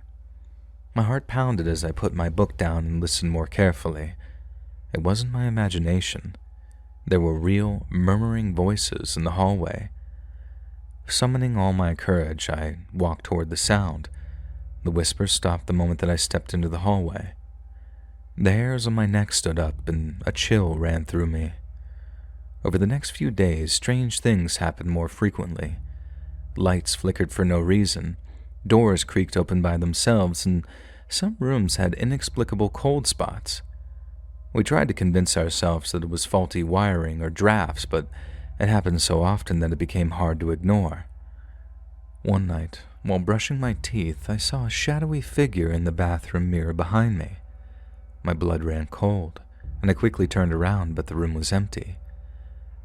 My heart pounded as I put my book down and listened more carefully. It wasn't my imagination. There were real, murmuring voices in the hallway. Summoning all my courage, I walked toward the sound. The whispers stopped the moment that I stepped into the hallway. The hairs on my neck stood up, and a chill ran through me. Over the next few days, strange things happened more frequently. Lights flickered for no reason, doors creaked open by themselves, and some rooms had inexplicable cold spots. We tried to convince ourselves that it was faulty wiring or drafts, but it happened so often that it became hard to ignore. One night, while brushing my teeth, I saw a shadowy figure in the bathroom mirror behind me. My blood ran cold, and I quickly turned around, but the room was empty.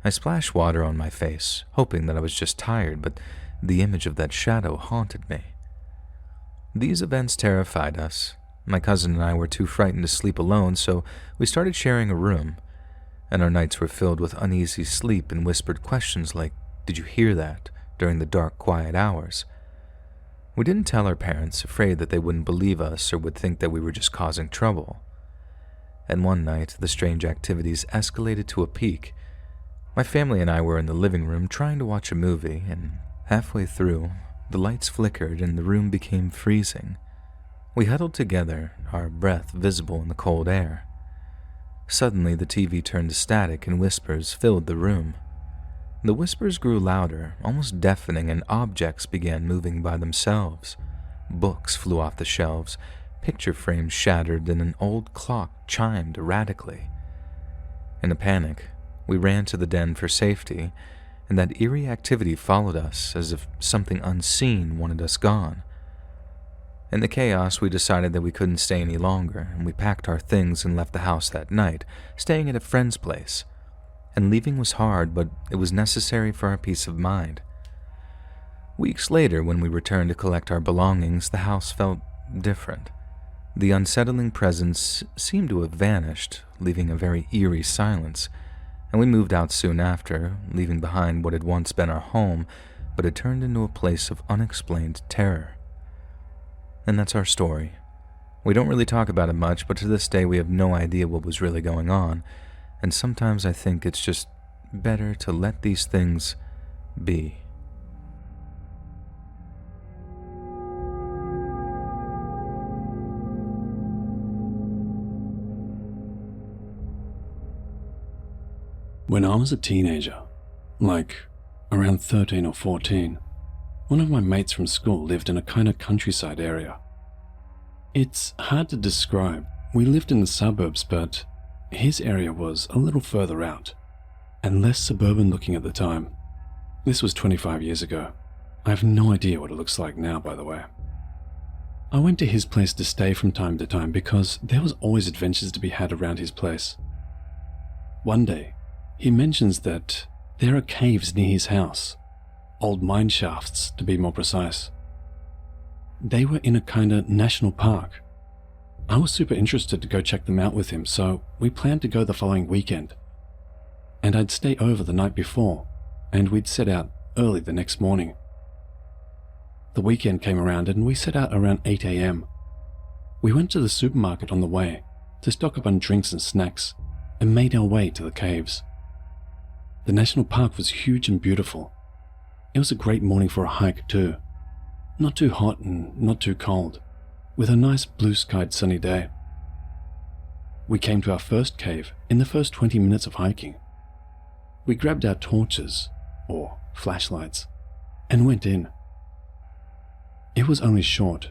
I splashed water on my face, hoping that I was just tired, but the image of that shadow haunted me. These events terrified us. My cousin and I were too frightened to sleep alone, so we started sharing a room, and our nights were filled with uneasy sleep and whispered questions like, "Did you hear that?" during the dark, quiet hours. We didn't tell our parents, afraid that they wouldn't believe us or would think that we were just causing trouble. And one night, the strange activities escalated to a peak. My family and I were in the living room trying to watch a movie, and halfway through, the lights flickered and the room became freezing. We huddled together, our breath visible in the cold air. Suddenly, the TV turned to static and whispers filled the room. The whispers grew louder, almost deafening, and objects began moving by themselves. Books flew off the shelves, picture frames shattered, and an old clock chimed erratically. In a panic, we ran to the den for safety, and that eerie activity followed us as if something unseen wanted us gone. In the chaos, we decided that we couldn't stay any longer, and we packed our things and left the house that night, staying at a friend's place. And leaving was hard, but it was necessary for our peace of mind. Weeks later, when we returned to collect our belongings, the house felt different. The unsettling presence seemed to have vanished, leaving a very eerie silence, and we moved out soon after, leaving behind what had once been our home, but had turned into a place of unexplained terror. And that's our story. We don't really talk about it much, but to this day we have no idea what was really going on, and sometimes I think it's just better to let these things be. When I was a teenager, like around 13 or 14, one of my mates from school lived in a kind of countryside area. It's hard to describe. We lived in the suburbs, but his area was a little further out and less suburban looking at the time. This was 25 years ago. I have no idea what it looks like now, by the way. I went to his place to stay from time to time because there was always adventures to be had around his place. One day, he mentions that there are caves near his house, old mine shafts to be more precise. They were in a kind of national park. I was super interested to go check them out with him, so we planned to go the following weekend. And I'd stay over the night before, and we'd set out early the next morning. The weekend came around and we set out around 8 a.m. We went to the supermarket on the way to stock up on drinks and snacks and made our way to the caves. The national park was huge and beautiful. It was a great morning for a hike too. Not too hot and not too cold, with a nice blue-skied sunny day. We came to our first cave in the first 20 minutes of hiking. We grabbed our torches, or flashlights, and went in. It was only short,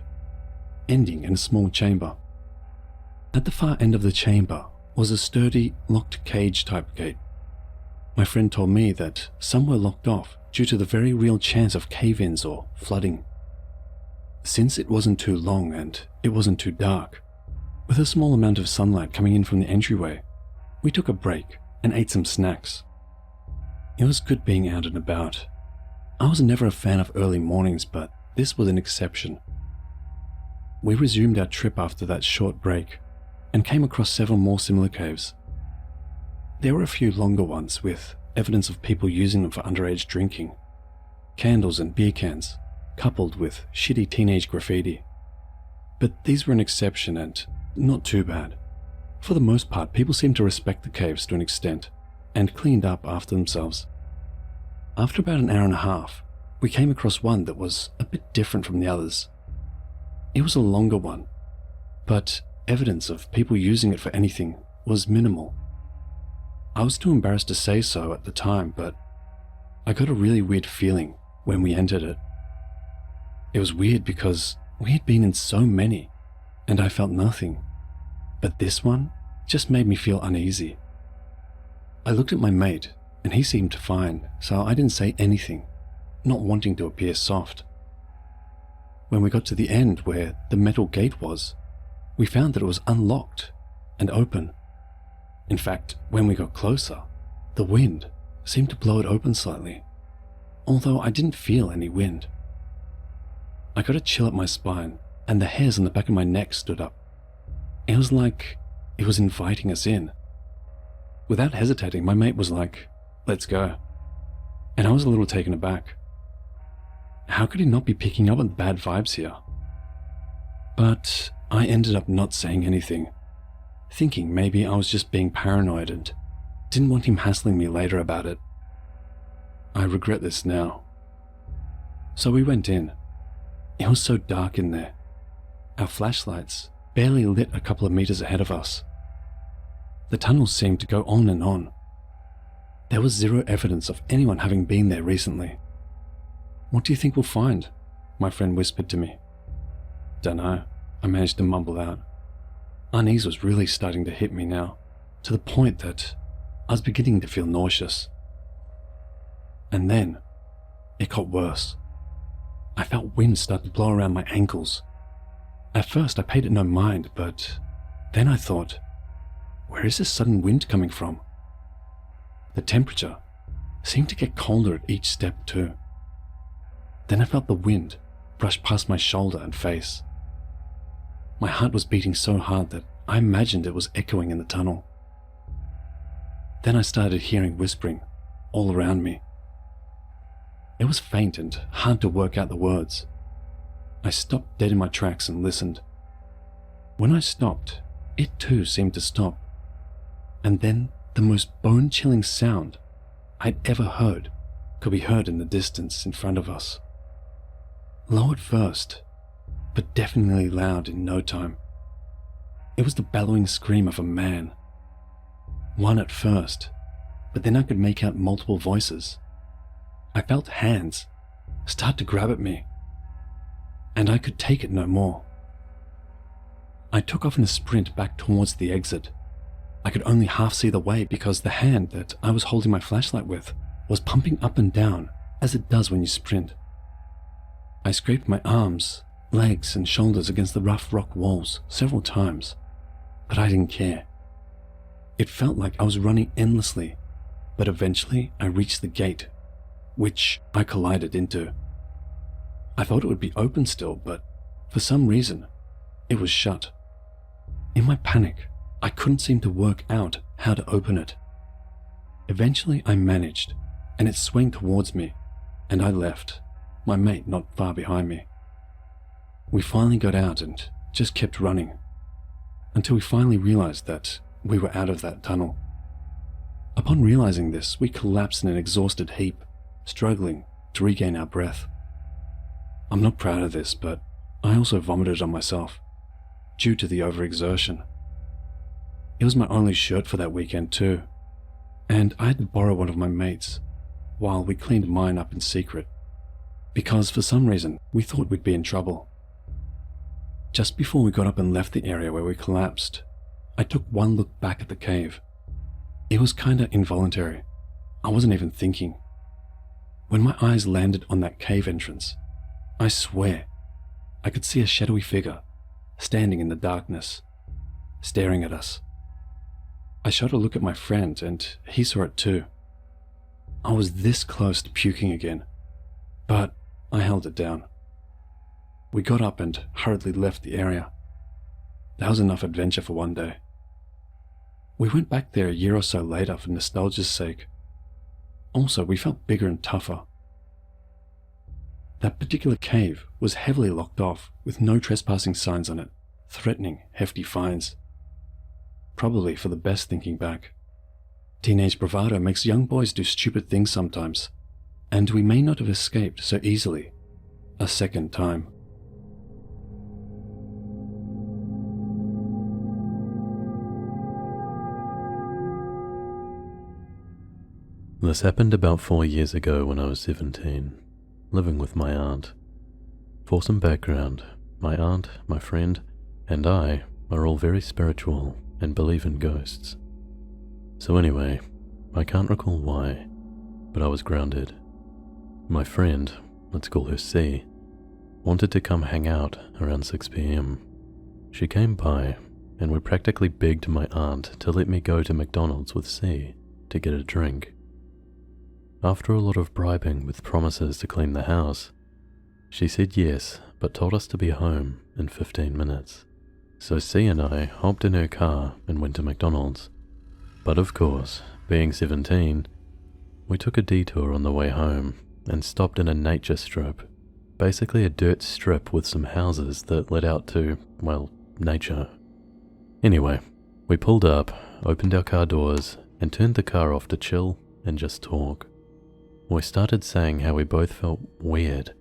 ending in a small chamber. At the far end of the chamber was a sturdy, locked cage-type gate. My friend told me that some were locked off due to the very real chance of cave-ins or flooding. Since it wasn't too long and it wasn't too dark, with a small amount of sunlight coming in from the entryway, we took a break and ate some snacks. It was good being out and about. I was never a fan of early mornings, but this was an exception. We resumed our trip after that short break and came across several more similar caves. There were a few longer ones with evidence of people using them for underage drinking, candles and beer cans, coupled with shitty teenage graffiti. But these were an exception and not too bad. For the most part, people seemed to respect the caves to an extent, and cleaned up after themselves. After about an hour and a half, we came across one that was a bit different from the others. It was a longer one, but evidence of people using it for anything was minimal. I was too embarrassed to say so at the time, but I got a really weird feeling when we entered it. It was weird because we had been in so many, and I felt nothing, but this one just made me feel uneasy. I looked at my mate, and he seemed fine, so I didn't say anything, not wanting to appear soft. When we got to the end where the metal gate was, we found that it was unlocked and open. In fact, when we got closer, the wind seemed to blow it open slightly, although I didn't feel any wind. I got a chill up my spine, and the hairs on the back of my neck stood up. It was like it was inviting us in. Without hesitating, my mate was like, "Let's go." And I was a little taken aback. How could he not be picking up on the bad vibes here? But I ended up not saying anything, thinking maybe I was just being paranoid and didn't want him hassling me later about it. I regret this now. So we went in. It was so dark in there. Our flashlights barely lit a couple of meters ahead of us. The tunnel seemed to go on and on. There was zero evidence of anyone having been there recently. "What do you think we'll find?" my friend whispered to me. "Dunno," I managed to mumble out. Unease was really starting to hit me now, to the point that I was beginning to feel nauseous. And then it got worse. I felt wind start to blow around my ankles. At first I paid it no mind, but then I thought, where is this sudden wind coming from? The temperature seemed to get colder at each step too. Then I felt the wind brush past my shoulder and face. My heart was beating so hard that I imagined it was echoing in the tunnel. Then I started hearing whispering all around me. It was faint and hard to work out the words. I stopped dead in my tracks and listened. When I stopped, it too seemed to stop. And then the most bone-chilling sound I'd ever heard could be heard in the distance in front of us. Low at first, but definitely loud in no time. It was the bellowing scream of a man. One at first, but then I could make out multiple voices. I felt hands start to grab at me, and I could take it no more. I took off in a sprint back towards the exit. I could only half see the way because the hand that I was holding my flashlight with was pumping up and down as it does when you sprint. I scraped my arms, legs, and shoulders against the rough rock walls several times, but I didn't care. It felt like I was running endlessly, but eventually I reached the gate, which I collided into. I thought it would be open still, but for some reason, it was shut. In my panic, I couldn't seem to work out how to open it. Eventually I managed, and it swung towards me, and I left, my mate not far behind me. We finally got out and just kept running, until we finally realized that we were out of that tunnel. Upon realizing this, we collapsed in an exhausted heap, struggling to regain our breath. I'm not proud of this, but I also vomited on myself, due to the overexertion. It was my only shirt for that weekend too, and I had to borrow one of my mates, while we cleaned mine up in secret, because for some reason we thought we'd be in trouble. Just before we got up and left the area where we collapsed, I took one look back at the cave. It was kinda involuntary. I wasn't even thinking. When my eyes landed on that cave entrance, I swear I could see a shadowy figure standing in the darkness, staring at us. I shot a look at my friend and he saw it too. I was this close to puking again, but I held it down. We got up and hurriedly left the area. That was enough adventure for one day. We went back there a year or so later for nostalgia's sake. Also, we felt bigger and tougher. That particular cave was heavily locked off with no trespassing signs on it, threatening hefty fines. Probably for the best thinking back. Teenage bravado makes young boys do stupid things sometimes, and we may not have escaped so easily a second time. This happened about 4 years ago when I was 17, living with my aunt. For some background, my aunt, my friend, and I are all very spiritual and believe in ghosts. So anyway, I can't recall why, but I was grounded. My friend, let's call her C, wanted to come hang out around 6 p.m. She came by, and we practically begged my aunt to let me go to McDonald's with C to get a drink. After a lot of bribing with promises to clean the house, she said yes, but told us to be home in 15 minutes. So C and I hopped in her car and went to McDonald's. But of course, being 17, we took a detour on the way home and stopped in a nature strip, basically a dirt strip with some houses that led out to, well, nature. Anyway, we pulled up, opened our car doors, and turned the car off to chill and just talk. We started saying how we both felt weird,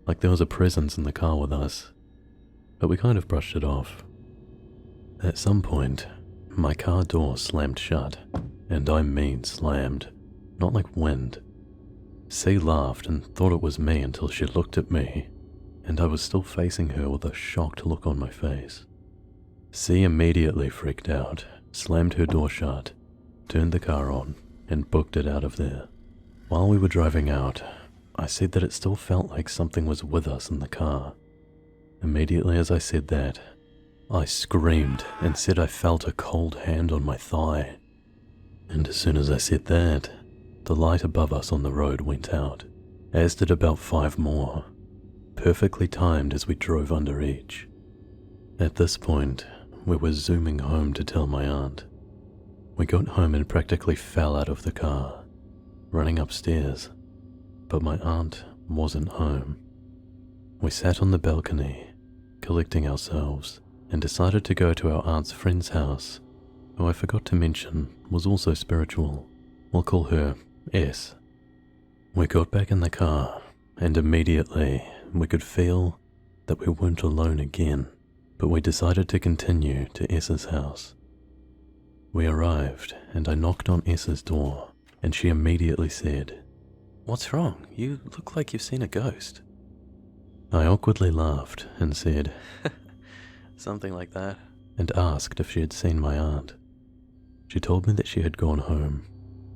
like there was a presence in the car with us, but we kind of brushed it off. At some point, my car door slammed shut, and I mean slammed, not like wind. C laughed and thought it was me until she looked at me, and I was still facing her with a shocked look on my face. C immediately freaked out, slammed her door shut, turned the car on, and booked it out of there. While we were driving out, I said that it still felt like something was with us in the car. Immediately as I said that, I screamed and said I felt a cold hand on my thigh. And as soon as I said that, the light above us on the road went out, as did about 5 more, perfectly timed as we drove under each. At this point, we were zooming home to tell my aunt. We got home and practically fell out of the car, running upstairs, but my aunt wasn't home. We sat on the balcony, collecting ourselves, and decided to go to our aunt's friend's house, who I forgot to mention was also spiritual. We'll call her S. We got back in the car, and immediately we could feel that we weren't alone again, but we decided to continue to S's house. We arrived, and I knocked on S's door, and she immediately said, "What's wrong? You look like you've seen a ghost." I awkwardly laughed and said, "Something like that," and asked if she had seen my aunt. She told me that she had gone home,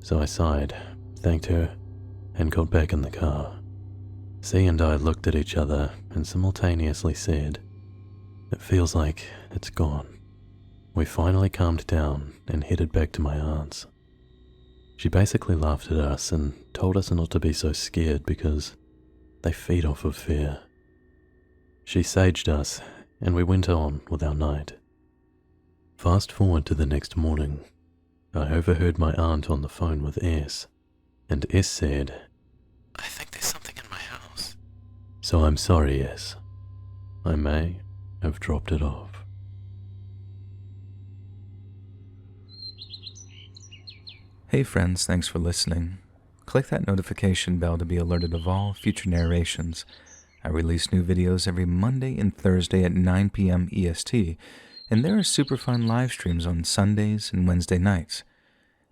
so I sighed, thanked her, and got back in the car. C and I looked at each other and simultaneously said, "It feels like it's gone." We finally calmed down and headed back to my aunt's. She basically laughed at us and told us not to be so scared because they feed off of fear. She saged us, and we went on with our night. Fast forward to the next morning. I overheard my aunt on the phone with S, and S said, "I think there's something in my house." So I'm sorry, S. I may have dropped it off. Hey friends, thanks for listening. Click that notification bell to be alerted of all future narrations. I release new videos every Monday and Thursday at 9 p.m. EST, and there are super fun live streams on Sundays and Wednesday nights.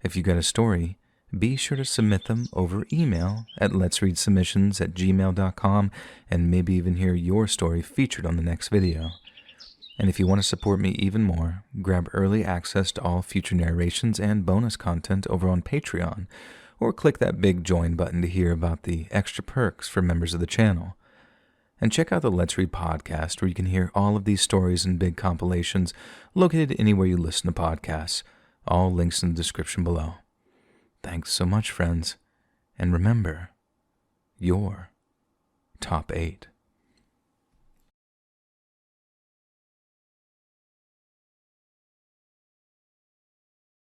If you got a story, be sure to submit them over email at LetsReadSubmissions@gmail.com and maybe even hear your story featured on the next video. And if you want to support me even more, grab early access to all future narrations and bonus content over on Patreon, or click that big join button to hear about the extra perks for members of the channel. And check out the Let's Read podcast, where you can hear all of these stories and big compilations located anywhere you listen to podcasts. All links in the description below. Thanks so much, friends. And remember, you're top 8.